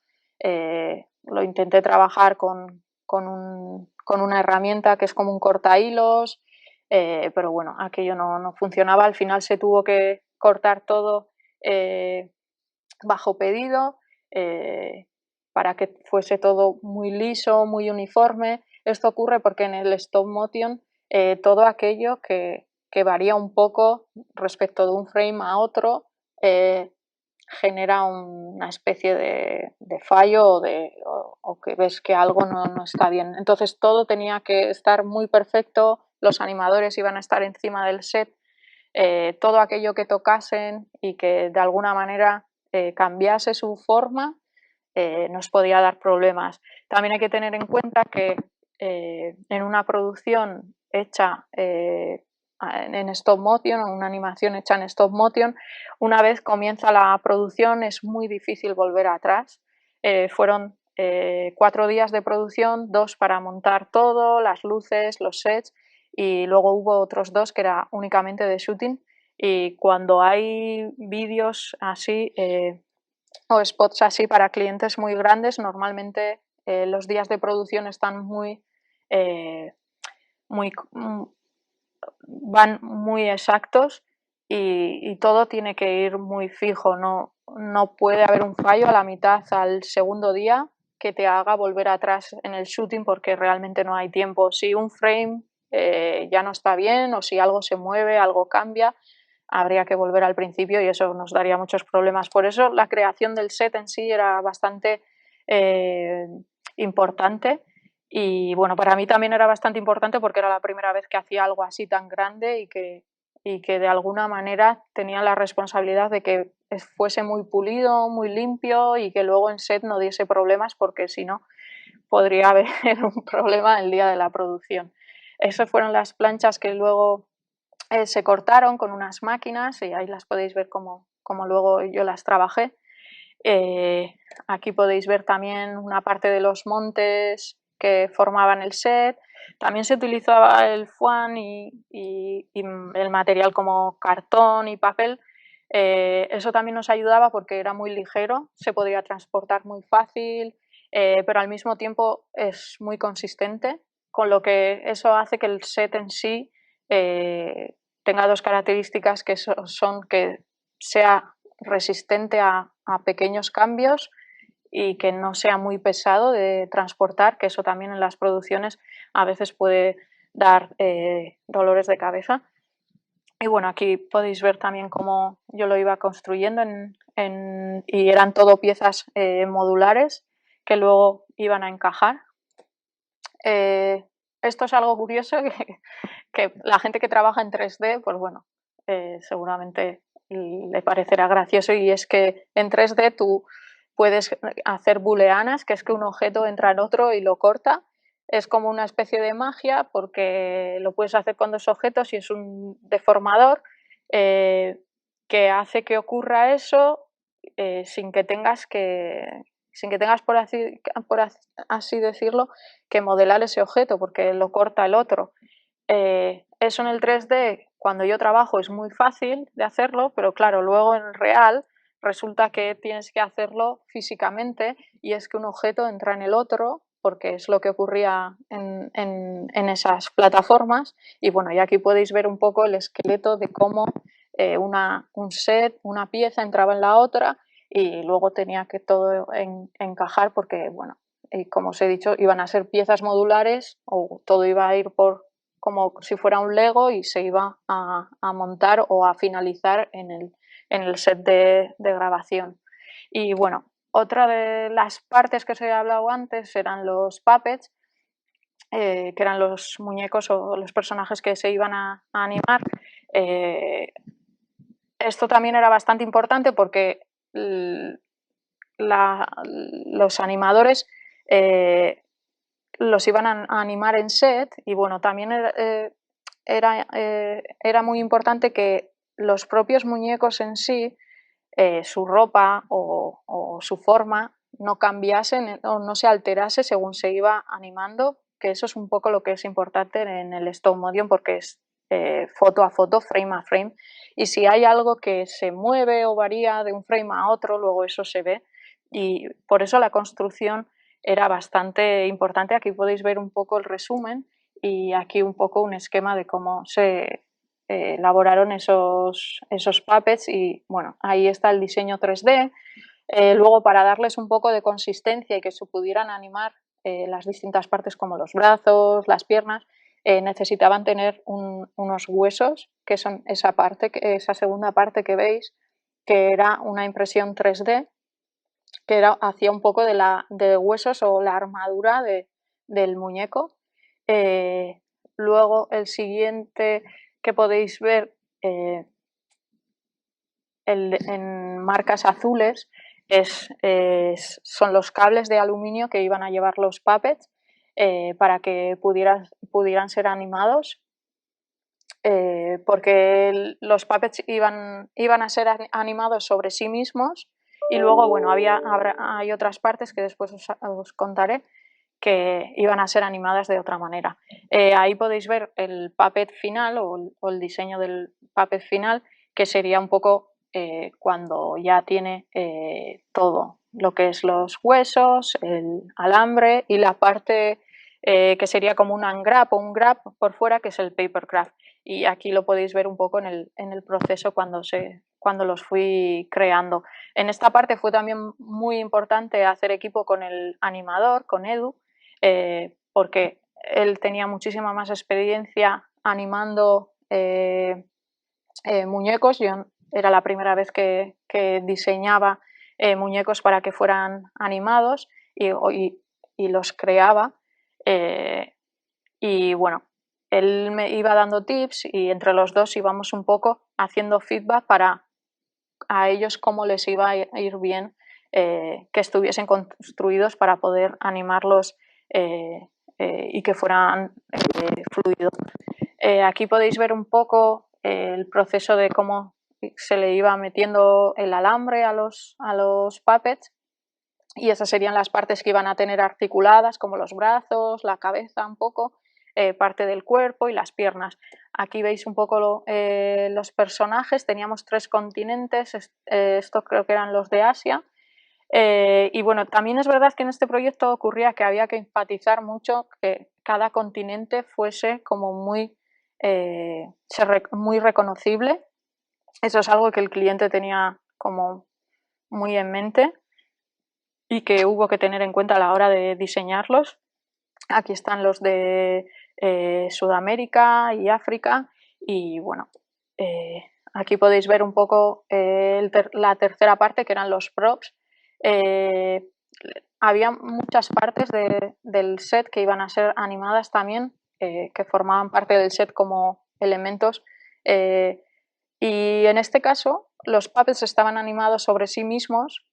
Lo intenté trabajar con una herramienta que es como un cortahilos, pero bueno, aquello no funcionaba. Al final se tuvo que cortar todo bajo pedido para que fuese todo muy liso, muy uniforme. Esto ocurre porque en el stop motion todo aquello que varía un poco respecto de un frame a otro genera una especie de fallo o que ves que algo no está bien. Entonces todo tenía que estar muy perfecto, los animadores iban a estar encima del set, todo aquello que tocasen y que de alguna manera cambiase su forma nos podía dar problemas. También hay que tener en cuenta que en una producción hecha en stop motion, o una animación hecha en stop motion, una vez comienza la producción es muy difícil volver atrás. Fueron 4 días de producción, 2 para montar todo, las luces, los sets, y luego hubo otros 2 que era únicamente de shooting. Y cuando hay vídeos así o spots así para clientes muy grandes, normalmente los días de producción están eh, muy van muy exactos y todo tiene que ir muy fijo. No puede haber un fallo a la mitad, al segundo día, que te haga volver atrás en el shooting, porque realmente no hay tiempo. Si un frame ya no está bien, o si algo se mueve, algo cambia, habría que volver al principio y eso nos daría muchos problemas. Por eso la creación del set en sí era bastante importante. Y bueno, para mí también era bastante importante porque era la primera vez que hacía algo así tan grande y que de alguna manera tenía la responsabilidad de que fuese muy pulido, muy limpio y que luego en set no diese problemas, porque si no, podría haber un problema el día de la producción. Esas fueron las planchas que luego se cortaron con unas máquinas y ahí las podéis ver como luego yo las trabajé. Aquí podéis ver también una parte de los montes que formaban el set. También se utilizaba el foam y el material como cartón y papel. Eso también nos ayudaba porque era muy ligero, se podía transportar muy fácil, pero al mismo tiempo es muy consistente, con lo que eso hace que el set en sí tenga dos características que son que sea resistente a pequeños cambios y que no sea muy pesado de transportar, que eso también en las producciones a veces puede dar dolores de cabeza. Y bueno, aquí podéis ver también cómo yo lo iba construyendo y eran todo piezas modulares que luego iban a encajar. Esto es algo curioso que la gente que trabaja en 3D, pues bueno, seguramente le parecerá gracioso, y es que en 3D tú puedes hacer booleanas, que es que un objeto entra en otro y lo corta. Es como una especie de magia porque lo puedes hacer con dos objetos y es un deformador que hace que ocurra eso sin que tengas por así decirlo, que modelar ese objeto porque lo corta el otro. Eso en el 3D, cuando yo trabajo, es muy fácil de hacerlo, pero claro, luego en real resulta que tienes que hacerlo físicamente y es que un objeto entra en el otro porque es lo que ocurría en esas plataformas. Y bueno, y aquí podéis ver un poco el esqueleto de cómo un set, una pieza entraba en la otra y luego tenía que todo encajar porque, bueno, como os he dicho, iban a ser piezas modulares o todo iba a ir por como si fuera un Lego y se iba a montar o a finalizar en el set de grabación. Y bueno, otra de las partes que os he hablado antes eran los puppets, que eran los muñecos o los personajes que se iban a animar. Esto también era bastante importante porque los animadores los iban a animar en set y bueno, también era muy importante que los propios muñecos en sí, su ropa o su forma no cambiasen o no se alterase según se iba animando, que eso es un poco lo que es importante en el stop motion porque es foto a foto, frame a frame, y si hay algo que se mueve o varía de un frame a otro, luego eso se ve, y por eso la construcción era bastante importante. Aquí podéis ver un poco el resumen y aquí un poco un esquema de cómo se elaboraron esos puppets y bueno, ahí está el diseño 3D. Luego, para darles un poco de consistencia y que se pudieran animar las distintas partes como los brazos, las piernas, necesitaban tener unos huesos, que son esa segunda parte que veis, que era una impresión 3D que hacía un poco de huesos o la armadura del muñeco. Luego el siguiente que podéis ver en marcas azules son los cables de aluminio que iban a llevar los puppets para que pudieran ser animados. Porque los puppets iban a ser animados sobre sí mismos y luego, bueno, hay otras partes que después os contaré que iban a ser animadas de otra manera. Ahí podéis ver el puppet final o el diseño del puppet final, que sería un poco cuando ya tiene todo lo que es los huesos, el alambre y la parte que sería como un unwrap o un wrap por fuera, que es el paper craft. Y aquí lo podéis ver un poco en el proceso cuando los fui creando. En esta parte fue también muy importante hacer equipo con el animador, con Edu, porque él tenía muchísima más experiencia animando muñecos. Yo era la primera vez que diseñaba muñecos para que fueran animados y los creaba. Y bueno, él me iba dando tips y entre los dos íbamos un poco haciendo feedback para a ellos cómo les iba a ir bien que estuviesen construidos para poder animarlos y que fueran fluidos. Aquí podéis ver un poco el proceso de cómo se le iba metiendo el alambre a los puppets, y esas serían las partes que iban a tener articuladas, como los brazos, la cabeza un poco, parte del cuerpo y las piernas. Aquí veis un poco los personajes. Teníamos 3 continentes, estos creo que eran los de Asia. Y bueno, también es verdad que en este proyecto ocurría que había que enfatizar mucho que cada continente fuese como muy reconocible. Eso es algo que el cliente tenía como muy en mente y que hubo que tener en cuenta a la hora de diseñarlos. Aquí están los de Sudamérica y África, y bueno, aquí podéis ver un poco la tercera parte, que eran los props. Había muchas partes del set que iban a ser animadas también, que formaban parte del set como elementos, y en este caso los puppets estaban animados sobre sí mismos,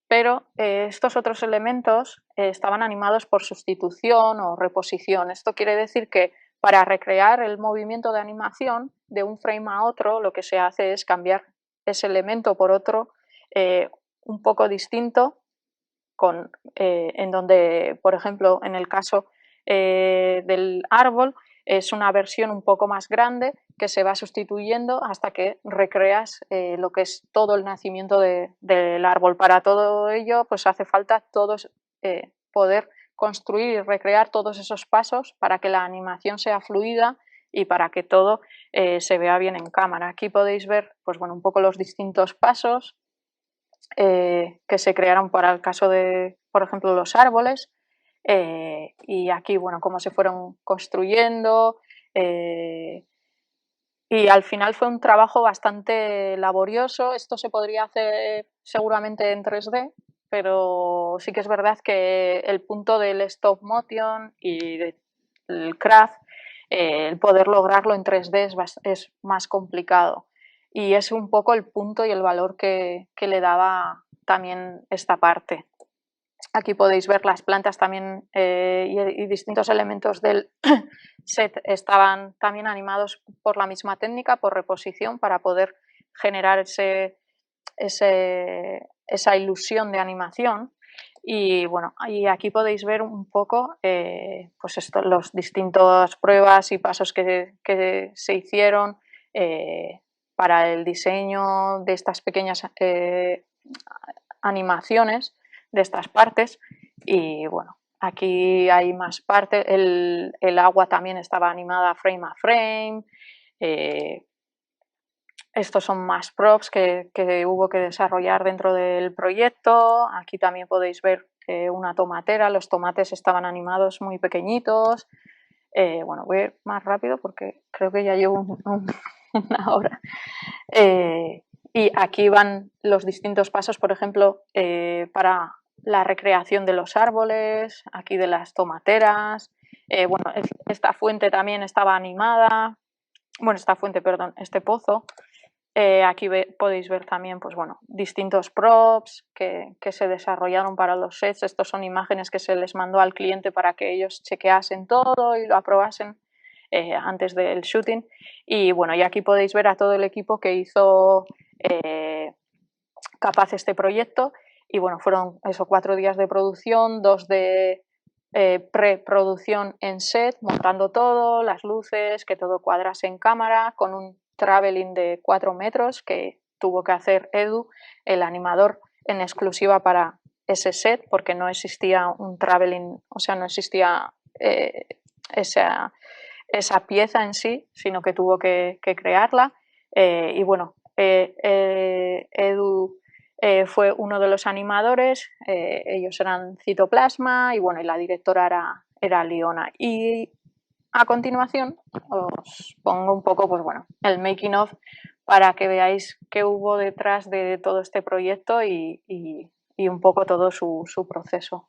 pero estos otros elementos estaban animados por sustitución o reposición. Esto quiere decir que para recrear el movimiento de animación de un frame a otro, lo que se hace es cambiar ese elemento por otro un poco distinto, en donde, por ejemplo, en el caso del árbol, es una versión un poco más grande que se va sustituyendo hasta que recreas lo que es todo el nacimiento del árbol. Para todo ello, pues hace falta poder construir y recrear todos esos pasos para que la animación sea fluida y para que todo se vea bien en cámara. Aquí podéis ver, pues bueno, un poco los distintos pasos que se crearon para el caso de, por ejemplo, los árboles, y aquí, bueno, cómo se fueron construyendo, y al final fue un trabajo bastante laborioso. Esto se podría hacer seguramente en 3D, pero sí que es verdad que el punto del stop motion y del craft, el poder lograrlo en 3D es más complicado, y es un poco el punto y el valor que le daba también esta parte. Aquí podéis ver las plantas también, y distintos elementos del set estaban también animados por la misma técnica, por reposición, para poder generar esa ilusión de animación. Y bueno, y aquí podéis ver un poco pues los distintas pruebas y pasos que se hicieron para el diseño de estas pequeñas animaciones, de estas partes. Y bueno, aquí hay más partes. El agua también estaba animada frame a frame. Estos son más props que hubo que desarrollar dentro del proyecto. Aquí también podéis ver una tomatera. Los tomates estaban animados muy pequeñitos. Bueno, voy a ir más rápido porque creo que ya llevo una hora. Y aquí van los distintos pasos, por ejemplo, para la recreación de los árboles, aquí de las tomateras. Bueno, esta fuente también estaba animada. Bueno, este pozo. Aquí podéis ver también, pues bueno, distintos props que se desarrollaron para los sets. Estos son imágenes que se les mandó al cliente para que ellos chequeasen todo y lo aprobasen antes del shooting. Y bueno, y aquí podéis ver a todo el equipo que hizo capaz este proyecto. Y bueno, fueron 4 días de producción, 2 de preproducción en set, montando todo, las luces, que todo cuadrase en cámara, con un traveling de 4 metros que tuvo que hacer Edu, el animador, en exclusiva para ese set, porque no existía un traveling, o sea, no existía esa pieza en sí, sino que tuvo que crearla. Y bueno, Edu fue uno de los animadores, ellos eran Citoplasma, y bueno, y la directora era Liona. Y a continuación os pongo un poco, pues bueno, el making of, para que veáis qué hubo detrás de todo este proyecto y un poco todo su proceso.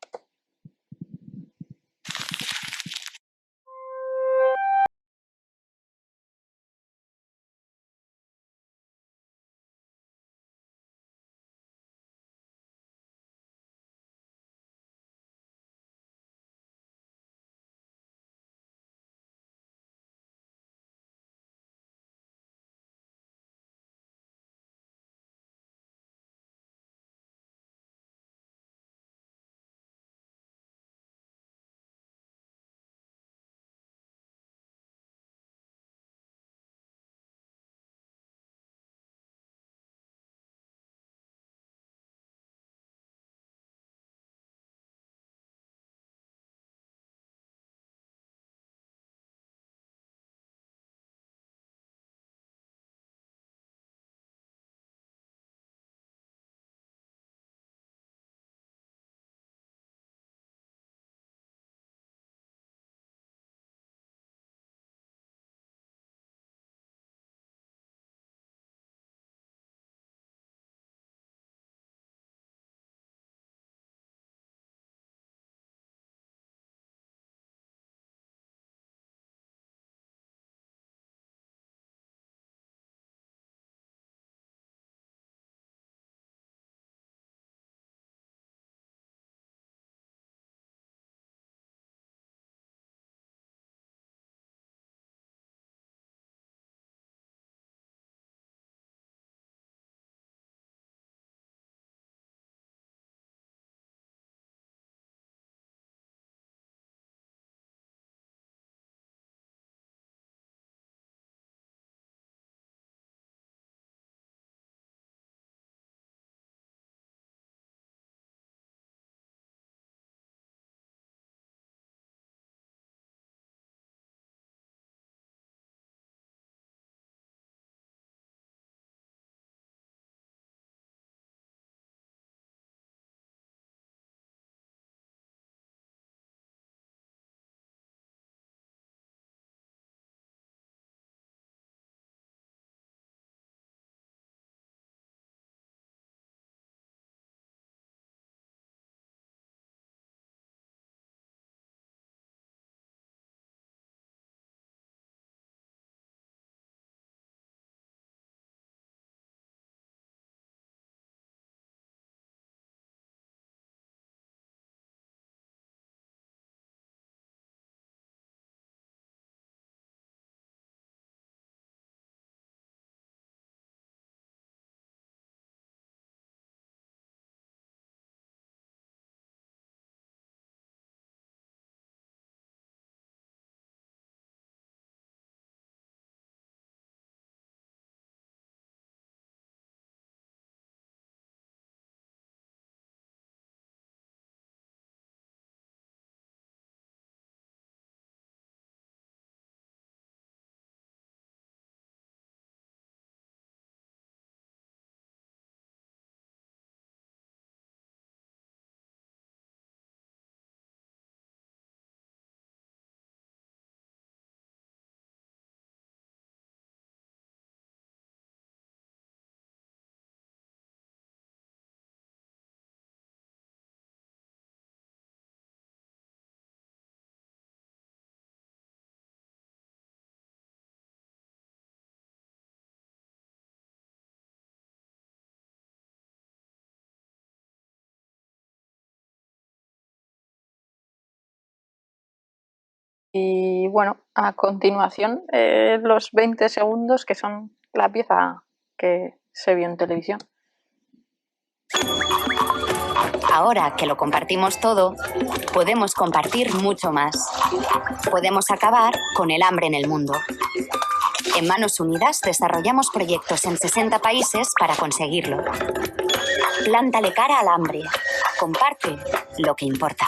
y bueno, a continuación los 20 segundos que son la pieza que se vio en televisión. Ahora que lo compartimos todo, podemos compartir mucho más. Podemos acabar con el hambre en el mundo. En Manos Unidas desarrollamos proyectos en 60 países para conseguirlo. Plántale cara al hambre. Comparte lo que importa.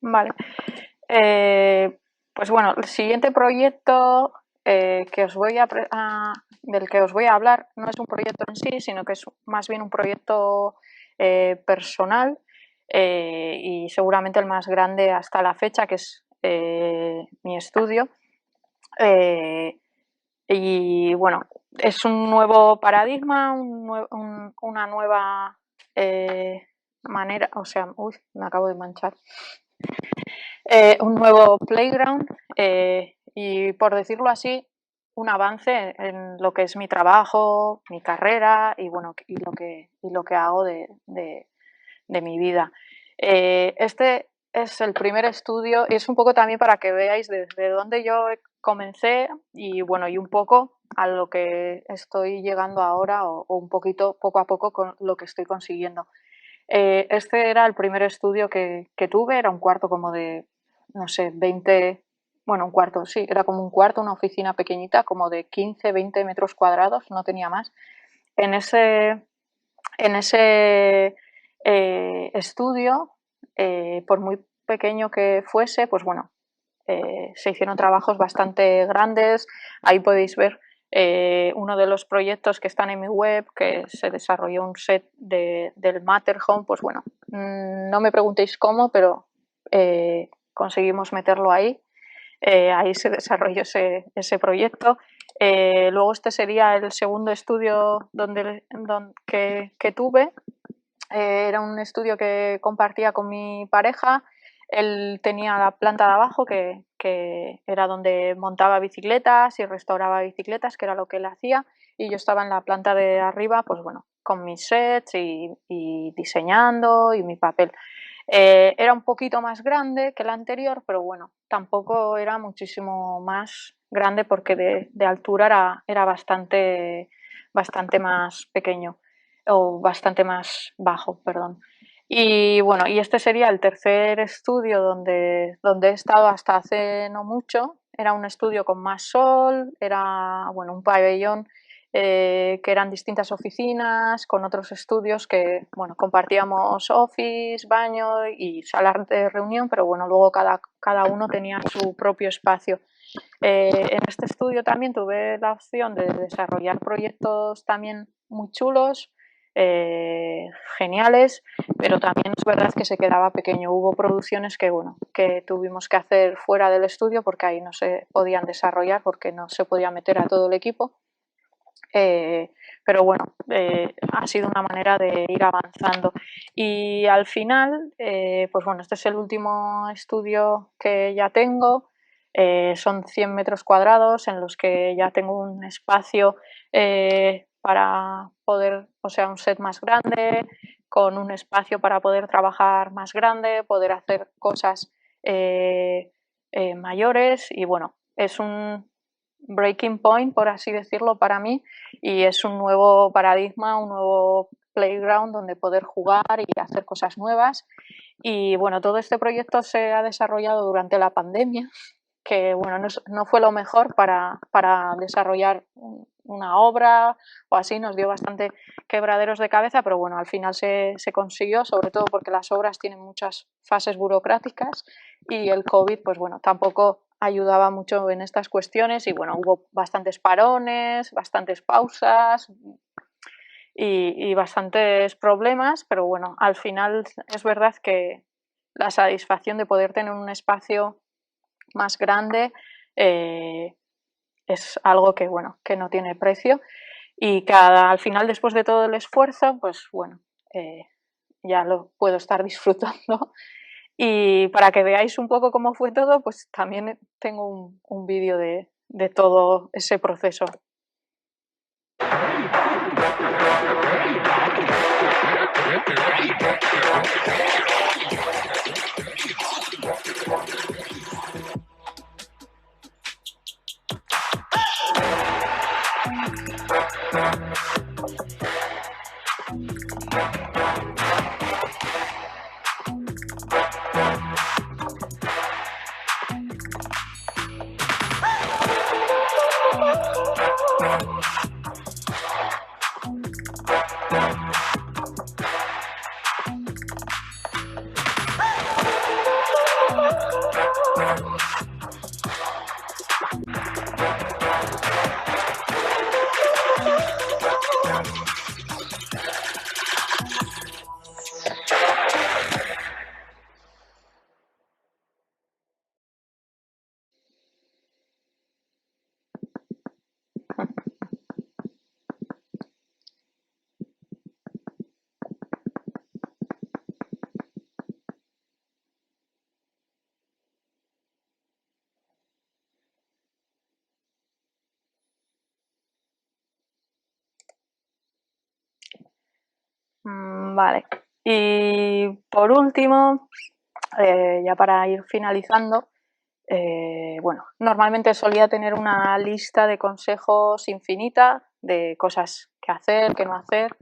Vale. Pues bueno, el siguiente proyecto del que os voy a hablar no es un proyecto en sí, sino que es más bien un proyecto personal y seguramente el más grande hasta la fecha, que es mi estudio. Y bueno, es un nuevo paradigma, una nueva manera, o sea, uy, me acabo de manchar. Un nuevo playground y, por decirlo así, un avance en lo que es mi trabajo, mi carrera y bueno, y lo que hago de mi vida. Este es el primer estudio y es un poco también para que veáis desde dónde yo comencé y bueno, y un poco a lo que estoy llegando ahora o un poquito poco a poco con lo que estoy consiguiendo. Este era el primer estudio que tuve, era un cuarto como de, no sé, 20, bueno, un cuarto, sí, era como un cuarto, una oficina pequeñita, como de 15, 20 metros cuadrados, no tenía más. En ese estudio, por muy pequeño que fuese, pues bueno, se hicieron trabajos bastante grandes. Ahí podéis ver uno de los proyectos que están en mi web, que se desarrolló un set del Matterhorn. Pues bueno, no me preguntéis cómo, pero conseguimos meterlo ahí. Ahí se desarrolló ese proyecto. Luego este sería el segundo estudio que tuve. Era un estudio que compartía con mi pareja. Él tenía la planta de abajo, que era donde montaba bicicletas y restauraba bicicletas, que era lo que él hacía, y yo estaba en la planta de arriba, pues bueno, con mis sets y diseñando y mi papel. Era un poquito más grande que el anterior, pero bueno, tampoco era muchísimo más grande porque de altura era bastante más pequeño o bastante más bajo, perdón. Y bueno, y este sería el tercer estudio donde he estado hasta hace no mucho. Era un estudio con más sol, era bueno, un pabellón que eran distintas oficinas con otros estudios que bueno, compartíamos office, baño y salas de reunión, pero bueno, luego cada uno tenía su propio espacio. En este estudio también tuve la opción de desarrollar proyectos también muy chulos, geniales, pero también es verdad que se quedaba pequeño. Hubo producciones que, bueno, que tuvimos que hacer fuera del estudio porque ahí no se podían desarrollar, porque no se podía meter a todo el equipo. Pero bueno, ha sido una manera de ir avanzando. Y al final, pues bueno, este es el último estudio que ya tengo. Son 100 metros cuadrados en los que ya tengo un espacio para poder, o sea, un set más grande, con un espacio para poder trabajar más grande, poder hacer cosas mayores y bueno, es un breaking point, por así decirlo, para mí y es un nuevo paradigma, un nuevo playground donde poder jugar y hacer cosas nuevas. Y bueno, todo este proyecto se ha desarrollado durante la pandemia, que bueno, no fue lo mejor para desarrollar una obra o así, nos dio bastante quebraderos de cabeza, pero bueno, al final se consiguió, sobre todo porque las obras tienen muchas fases burocráticas y el COVID, pues bueno, tampoco ayudaba mucho en estas cuestiones y bueno, hubo bastantes parones, bastantes pausas y bastantes problemas, pero bueno, al final es verdad que la satisfacción de poder tener un espacio más grande es algo que, bueno, que no tiene precio y al final, después de todo el esfuerzo, pues bueno, ya lo puedo estar disfrutando. Y para que veáis un poco cómo fue todo, pues también tengo un vídeo de todo ese proceso. Vale. Y por último, ya para ir finalizando, bueno, normalmente solía tener una lista de consejos infinita de cosas que hacer, que no hacer,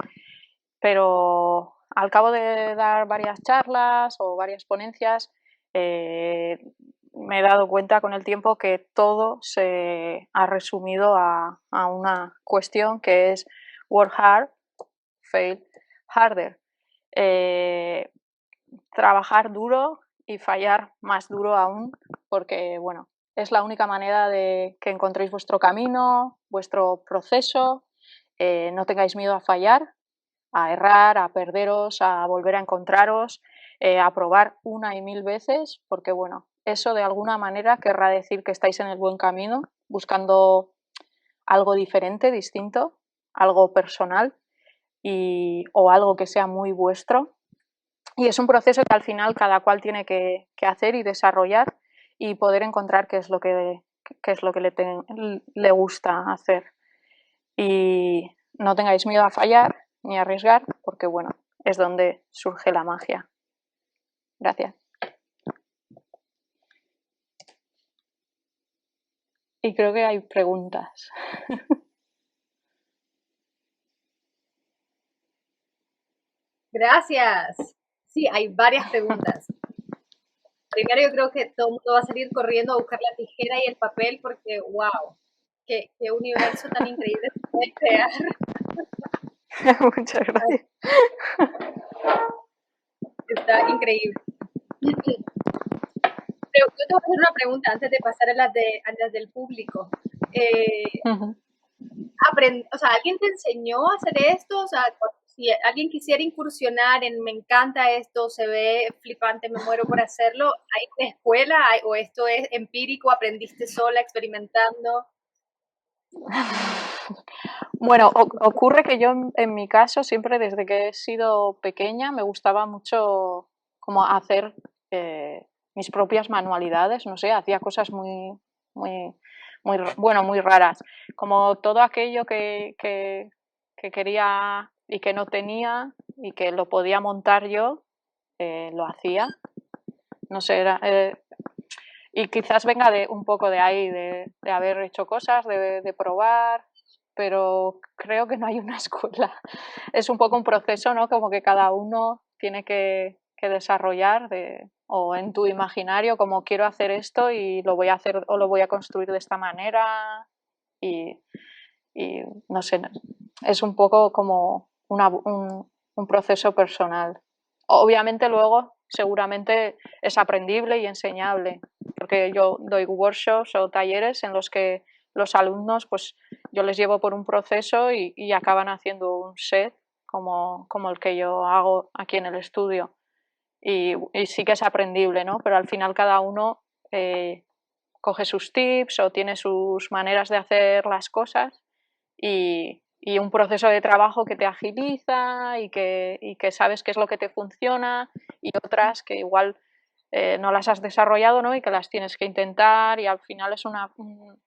pero al cabo de dar varias charlas o varias ponencias, me he dado cuenta con el tiempo que todo se ha resumido a una cuestión que es work hard, fail harder. Trabajar duro y fallar más duro aún, porque bueno, es la única manera de que encontréis vuestro camino, vuestro proceso, no tengáis miedo a fallar, a errar, a perderos, a volver a encontraros, a probar una y mil veces, porque bueno, eso de alguna manera querrá decir que estáis en el buen camino, buscando algo diferente, distinto, algo personal o algo que sea muy vuestro. Y es un proceso que al final cada cual tiene que hacer y desarrollar y poder encontrar qué es lo que le gusta hacer. Y no tengáis miedo a fallar ni a arriesgar, porque bueno, es donde surge la magia. Gracias. Y creo que hay preguntas. Gracias. Sí, hay varias preguntas. Primero, yo creo que todo el mundo va a salir corriendo a buscar la tijera y el papel porque, wow, qué universo tan increíble se puede crear. Muchas gracias. Está increíble. Pero yo te voy a hacer una pregunta antes de pasar a las del público. O sea, ¿alguien te enseñó a hacer esto? O sea, si alguien quisiera incursionar en me encanta esto, se ve flipante, me muero por hacerlo, ¿hay una escuela o esto es empírico, aprendiste sola, experimentando? Bueno, ocurre que yo en mi caso siempre desde que he sido pequeña me gustaba mucho como hacer mis propias manualidades, no sé, hacía cosas muy raras, como todo aquello que quería y que no tenía y que lo podía montar yo, lo hacía, no sé, y quizás venga un poco de ahí, de haber hecho cosas, de probar, pero creo que no hay una escuela. Es un poco un proceso, ¿no? Como que cada uno tiene que desarrollar o en tu imaginario como quiero hacer esto y lo voy a hacer o lo voy a construir de esta manera y no sé, es un poco como un proceso personal. Obviamente luego seguramente es aprendible y enseñable, porque yo doy workshops o talleres en los que los alumnos, pues yo les llevo por un proceso y acaban haciendo un set como el que yo hago aquí en el estudio. Y sí que es aprendible, ¿no? Pero al final cada uno coge sus tips o tiene sus maneras de hacer las cosas y un proceso de trabajo que te agiliza y que sabes qué es lo que te funciona y otras que igual no las has desarrollado, ¿no? Y que las tienes que intentar y al final es un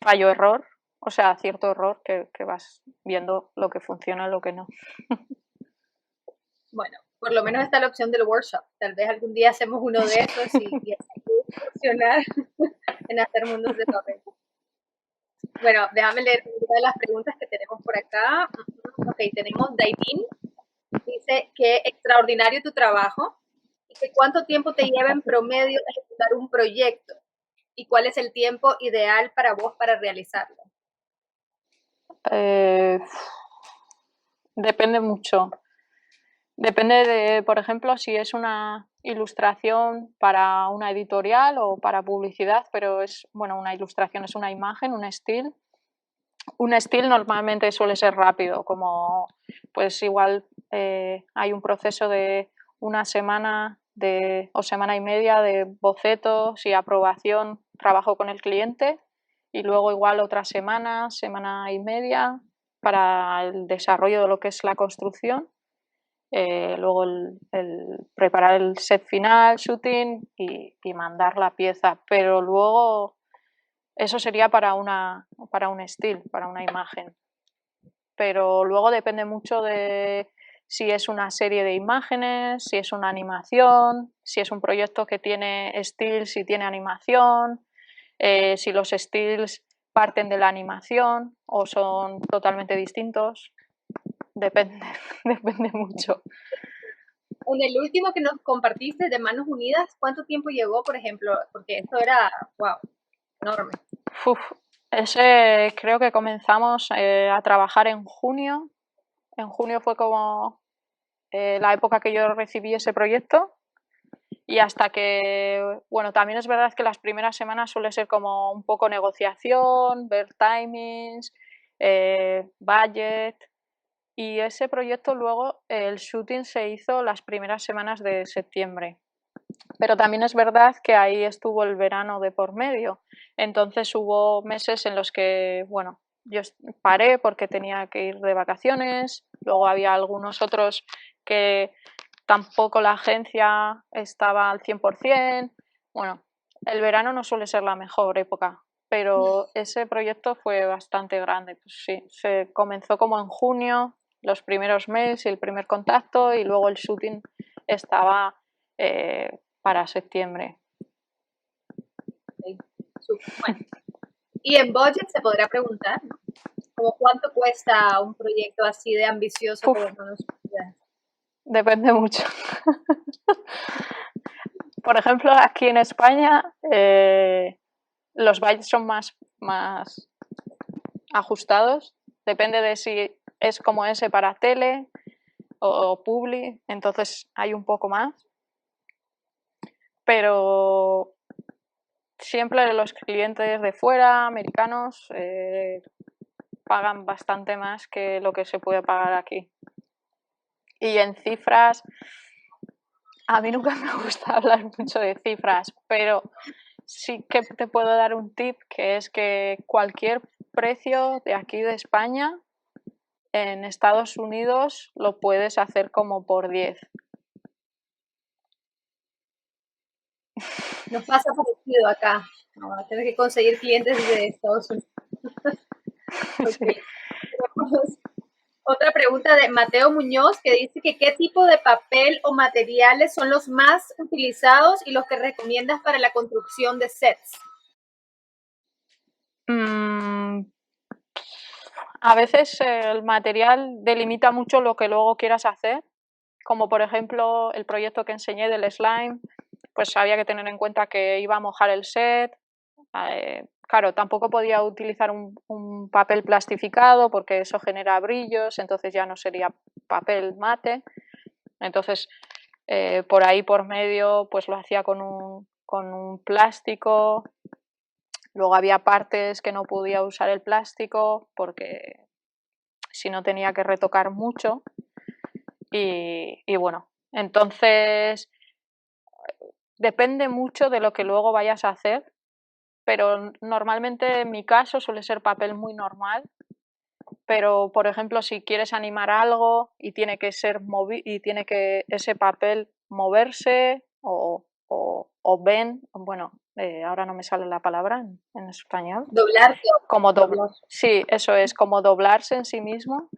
fallo-error, o sea, cierto error que vas viendo lo que funciona y lo que no. Bueno, por lo menos está la opción del workshop. Tal vez algún día hacemos uno de esos y funcionar en hacer mundos de papel. Bueno, déjame leer una de las preguntas que tenemos por acá. Ok, tenemos Daidin, dice que extraordinario tu trabajo y que cuánto tiempo te lleva en promedio ejecutar un proyecto y cuál es el tiempo ideal para vos para realizarlo. Depende mucho. Depende de, por ejemplo, si es una ilustración para una editorial o para publicidad, pero es, bueno, una ilustración es una imagen, un still. Un still normalmente suele ser rápido, como pues igual hay un proceso de una semana o semana y media de bocetos y aprobación, trabajo con el cliente, y luego igual otra semana, semana y media para el desarrollo de lo que es la construcción. Luego el preparar el set final, shooting y mandar la pieza, pero luego eso sería para un still, para una imagen. Pero luego depende mucho de si es una serie de imágenes, si es una animación, si es un proyecto que tiene stills y tiene animación, si los stills parten de la animación o son totalmente distintos. Depende, depende mucho. En el último que nos compartiste de Manos Unidas, ¿cuánto tiempo llevó, por ejemplo? Porque esto era, wow, enorme. Ese creo que comenzamos a trabajar en junio. En junio fue como la época que yo recibí ese proyecto, y hasta que, bueno, también es verdad que las primeras semanas suele ser como un poco negociación, ver timings, budget, y ese proyecto luego el shooting se hizo las primeras semanas de septiembre. Pero también es verdad que ahí estuvo el verano de por medio, entonces hubo meses en los que, bueno, yo paré porque tenía que ir de vacaciones, luego había algunos otros que tampoco la agencia estaba al 100%. Bueno, el verano no suele ser la mejor época, pero ese proyecto fue bastante grande. Pues sí, se comenzó como en junio, los primeros meses y el primer contacto, y luego el shooting estaba para septiembre. Okay. Bueno. Y en budget se podrá preguntar, ¿no? ¿Cómo cuánto cuesta un proyecto así de ambicioso como Manos Unidas? Depende mucho. Por ejemplo, aquí en España los budgets son más ajustados. Depende de si es como ese para tele o publi, entonces hay un poco más. Pero siempre los clientes de fuera, americanos, pagan bastante más que lo que se puede pagar aquí. Y en cifras, a mí nunca me gusta hablar mucho de cifras, pero sí que te puedo dar un tip, que es que cualquier precio de aquí de España en Estados Unidos lo puedes hacer como por 10. Nos pasa parecido acá. Vamos a tener que conseguir clientes de Estados Unidos. Okay. Sí. Otra pregunta de Mateo Muñoz, que dice que qué tipo de papel o materiales son los más utilizados y los que recomiendas para la construcción de sets. A veces el material delimita mucho lo que luego quieras hacer, como por ejemplo el proyecto que enseñé del slime, pues había que tener en cuenta que iba a mojar el set. Claro, tampoco podía utilizar un papel plastificado porque eso genera brillos, entonces ya no sería papel mate. Entonces, por ahí por medio, pues lo hacía con un plástico. Luego había partes que no podía usar el plástico porque si no tenía que retocar mucho. Y bueno, entonces depende mucho de lo que luego vayas a hacer, pero normalmente en mi caso suele ser papel muy normal. Pero, por ejemplo, si quieres animar algo y tiene que ser tiene que ese papel moverse o bueno, ahora no me sale la palabra en español. Doblarse. Como sí, eso es, como doblarse en sí mismo.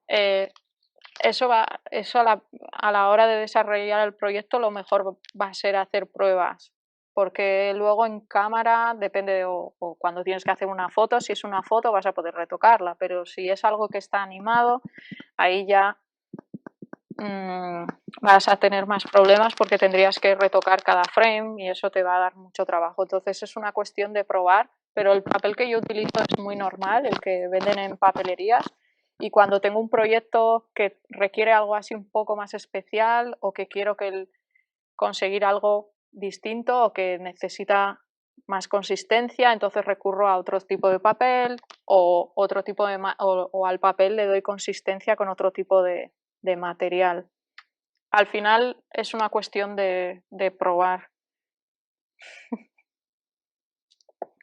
Eso a la hora de desarrollar el proyecto, lo mejor va a ser hacer pruebas, porque luego en cámara depende o cuando tienes que hacer una foto, si es una foto vas a poder retocarla, pero si es algo que está animado, ahí ya vas a tener más problemas porque tendrías que retocar cada frame y eso te va a dar mucho trabajo. Entonces es una cuestión de probar, pero el papel que yo utilizo es muy normal, el que venden en papelerías, y cuando tengo un proyecto que requiere algo así un poco más especial o que quiero conseguir algo distinto o que necesita más consistencia, entonces recurro a otro tipo de papel o otro tipo de o al papel le doy consistencia con otro tipo de material. Al final es una cuestión de probar.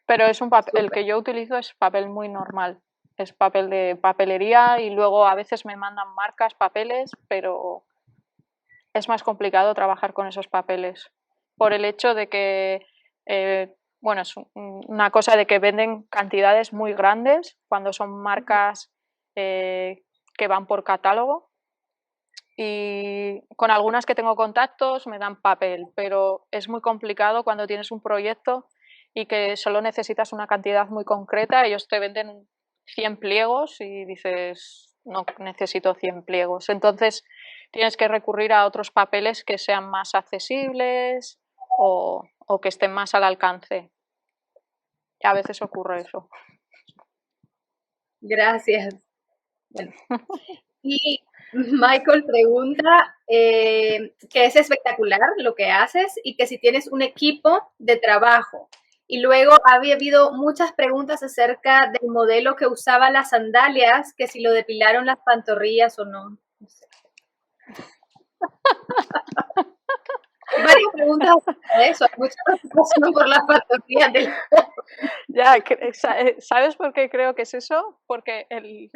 Pero es un papel, el que yo utilizo es papel muy normal. Es papel de papelería y luego a veces me mandan marcas, papeles, pero es más complicado trabajar con esos papeles. Por el hecho de que, bueno, es una cosa de que venden cantidades muy grandes cuando son marcas que van por catálogo. Y con algunas que tengo contactos me dan papel, pero es muy complicado cuando tienes un proyecto y que solo necesitas una cantidad muy concreta. Ellos te venden 100 pliegos y dices, no necesito 100 pliegos. Entonces tienes que recurrir a otros papeles que sean más accesibles o que estén más al alcance. Y a veces ocurre eso. Gracias. Bueno. Y Michael pregunta que es espectacular lo que haces y que si tienes un equipo de trabajo. Y luego había habido muchas preguntas acerca del modelo que usaba las sandalias, que si lo depilaron las pantorrillas o no. No sé. Hay varias preguntas de eso, hay mucha preocupación por las pantorrillas del Ya, ¿sabes por qué creo que es eso? Porque el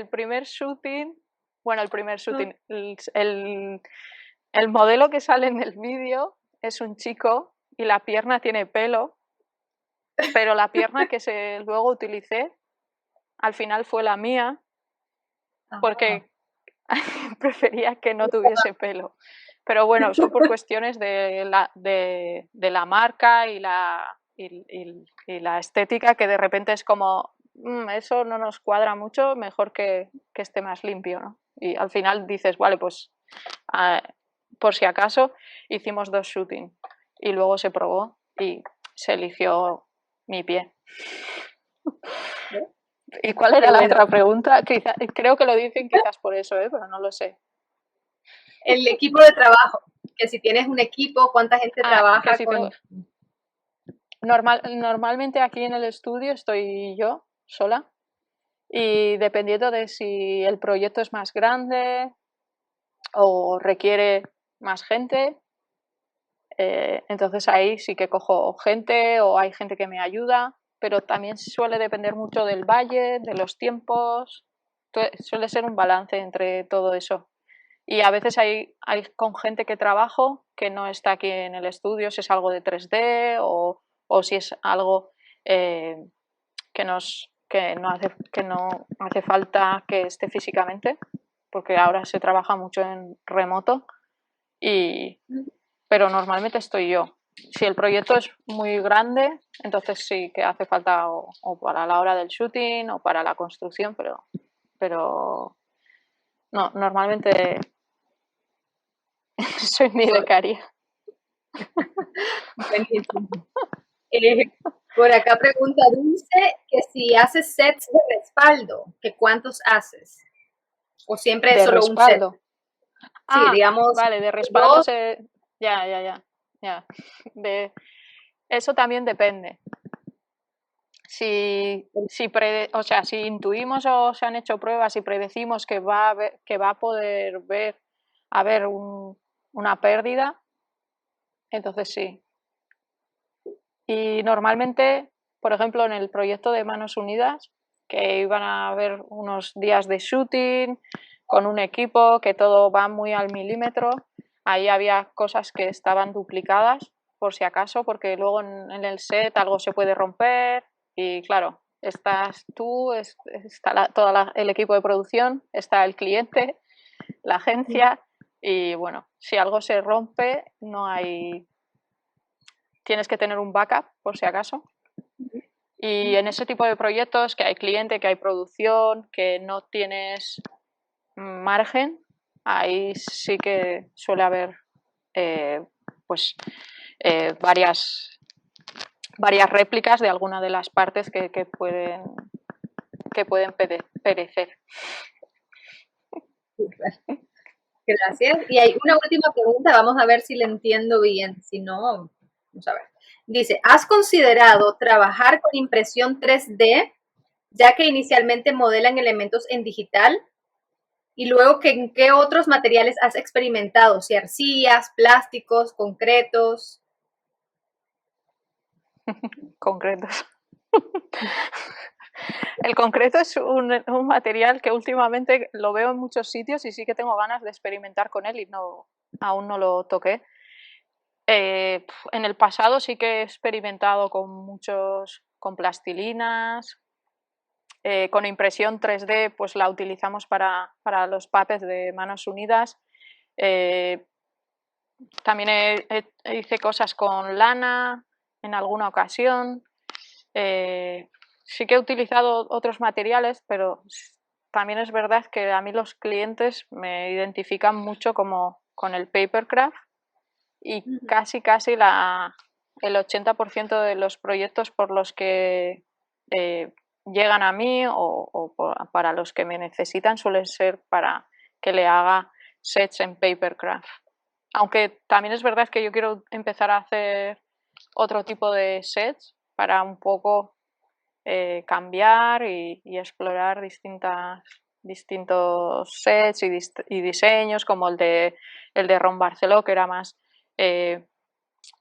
primer shooting, bueno, el modelo que sale en el vídeo es un chico y la pierna tiene pelo, pero la pierna que luego utilicé al final fue la mía porque prefería que no tuviese pelo. Pero bueno, son por cuestiones de la marca y la estética, que de repente es como, eso no nos cuadra mucho, mejor que esté más limpio, ¿no? Y al final dices, vale, pues por si acaso hicimos 2 shootings y luego se probó y se eligió mi pie. ¿Y cuál era la otra pregunta? Creo que lo dicen quizás por eso, pero no lo sé. El equipo de trabajo, que si tienes un equipo, ¿cuánta gente trabaja con...? Normalmente aquí en el estudio estoy yo sola y dependiendo de si el proyecto es más grande o requiere más gente, entonces ahí sí que cojo gente o hay gente que me ayuda, pero también suele depender mucho del budget, de los tiempos, suele ser un balance entre todo eso. Y a veces hay con gente que trabajo que no está aquí en el estudio, si es algo de 3D o si es algo que no hace falta que esté físicamente, porque ahora se trabaja mucho en remoto, pero normalmente estoy yo. Si el proyecto es muy grande, entonces sí que hace falta o para la hora del shooting o para la construcción, pero no, normalmente soy mi becaria. Por acá pregunta Dulce que si haces sets de respaldo, que cuántos haces, o siempre es solo respaldo. un set. Sí, digamos. Vale, de respaldo ya. Eso también depende. Si intuimos o se han hecho pruebas y predecimos que va a poder haber una pérdida, entonces sí. Y normalmente, por ejemplo, en el proyecto de Manos Unidas, que iban a haber unos días de shooting con un equipo que todo va muy al milímetro, ahí había cosas que estaban duplicadas por si acaso, porque luego en el set algo se puede romper y claro, estás tú, está el equipo de producción, está el cliente, la agencia y bueno, si algo se rompe tienes que tener un backup por si acaso Y en ese tipo de proyectos que hay cliente, que hay producción, que no tienes margen, ahí sí que suele haber pues varias réplicas de alguna de las partes que pueden perecer. Gracias. Y hay una última pregunta, vamos a ver si la entiendo bien, si no, vamos a ver. Dice, ¿has considerado trabajar con impresión 3D, ya que inicialmente modelan elementos en digital? Y luego, ¿en qué otros materiales has experimentado? Si arcillas, plásticos, concretos. Concretos. El concreto es un material que últimamente lo veo en muchos sitios y sí que tengo ganas de experimentar con él y aún no lo toqué. En el pasado sí que he experimentado con plastilinas, con impresión 3D pues la utilizamos para los puppets de Manos Unidas. También hice cosas con lana en alguna ocasión. Sí que he utilizado otros materiales, pero también es verdad que a mí los clientes me identifican mucho con el papercraft y casi el 80% de los proyectos por los que llegan a mí o para los que me necesitan suelen ser para que le haga sets en papercraft. Aunque también es verdad que yo quiero empezar a hacer otro tipo de sets para un poco cambiar y explorar distintos sets y diseños, como el de Ron Barceló, que era más de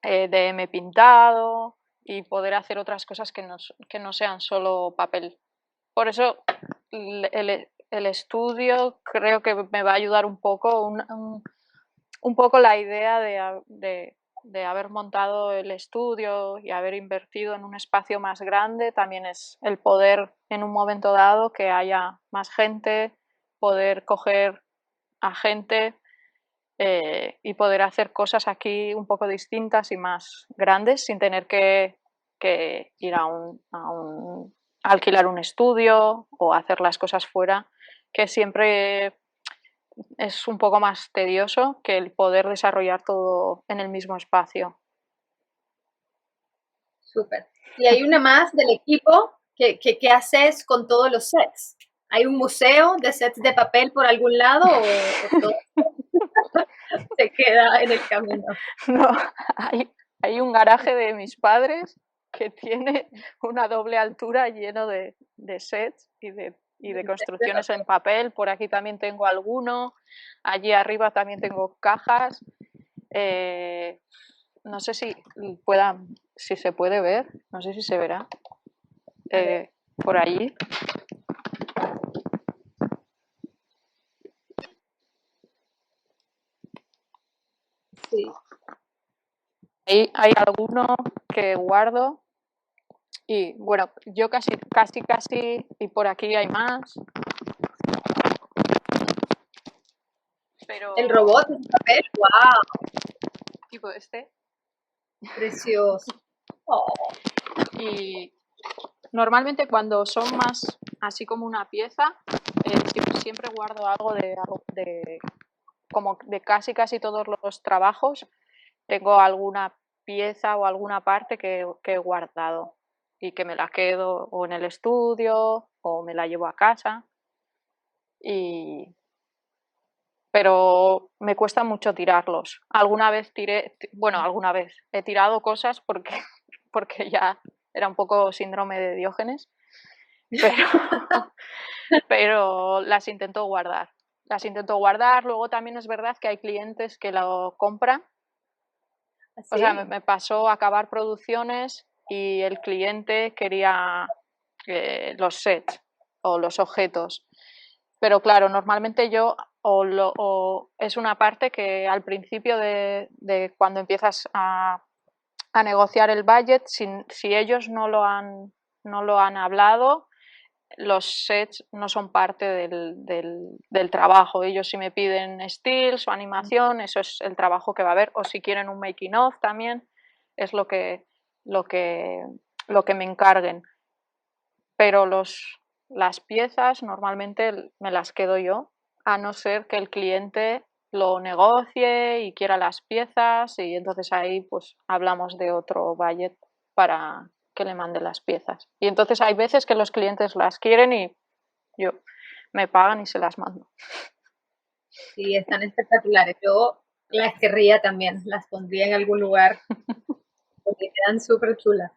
M pintado, y poder hacer otras cosas que no sean solo papel. Por eso el estudio creo que me va a ayudar un poco, un poco la idea de haber montado el estudio y haber invertido en un espacio más grande, también es el poder en un momento dado que haya más gente, poder coger a gente y poder hacer cosas aquí un poco distintas y más grandes sin tener que ir a alquilar un estudio o hacer las cosas fuera, que siempre es un poco más tedioso que el poder desarrollar todo en el mismo espacio. Súper. Y hay una más del equipo ¿qué haces con todos los sets? ¿Hay un museo de sets de papel por algún lado o todo se queda en el camino? No, hay un garaje de mis padres que tiene una doble altura lleno de sets y de construcciones en papel. Por aquí también tengo alguno. Allí arriba también tengo cajas. No sé si se puede ver, no sé si se verá por allí. Sí. Hay alguno que guardo y bueno, yo casi, y por aquí hay más. Pero El robot de papel, wow, tipo este. precioso. Oh. Y normalmente cuando son más así como una pieza, siempre guardo algo como de casi todos los trabajos. Tengo alguna pieza o alguna parte que he guardado y que me la quedo o en el estudio o me la llevo a casa. Pero me cuesta mucho tirarlos. Alguna vez he tirado cosas porque ya era un poco síndrome de Diógenes, pero las intento guardar. Luego también es verdad que hay clientes que lo compran. ¿Sí? O sea, me pasó acabar producciones y el cliente quería los sets o los objetos. Pero claro, normalmente yo o es una parte que al principio de cuando empiezas a negociar el budget, si ellos no lo han hablado, los sets no son parte del trabajo. Ellos si me piden stills o animación, eso es el trabajo que va a haber. O si quieren un making of también, es lo que me encarguen. pero las piezas normalmente me las quedo yo, a no ser que el cliente lo negocie y quiera las piezas, y entonces ahí pues hablamos de otro budget para que le mande las piezas. Y entonces hay veces que los clientes las quieren y me pagan y se las mando. Sí, están espectaculares. Yo las querría también, las pondría en algún lugar porque quedan súper chulas.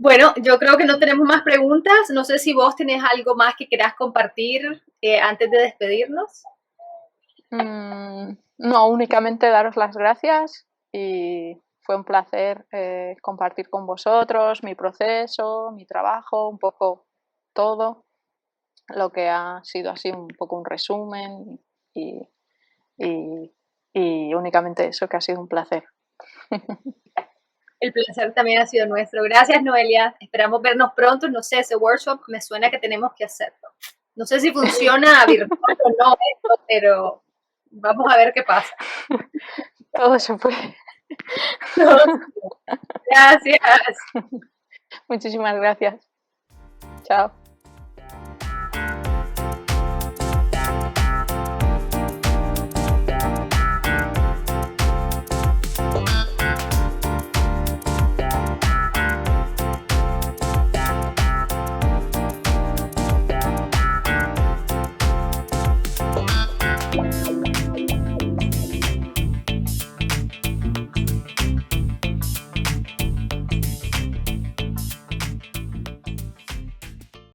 Bueno, yo creo que no tenemos más preguntas. No sé si vos tenés algo más que quieras compartir antes de despedirnos. No, únicamente daros las gracias y fue un placer compartir con vosotros mi proceso, mi trabajo, un poco todo lo que ha sido así un poco un resumen y únicamente eso, que ha sido un placer. El placer también ha sido nuestro. Gracias, Noelia. Esperamos vernos pronto. No sé, ese workshop me suena que tenemos que hacerlo. No sé si funciona virtual o no esto, pero vamos a ver qué pasa. Todo se puede. Gracias. Muchísimas gracias. Chao. Thank you.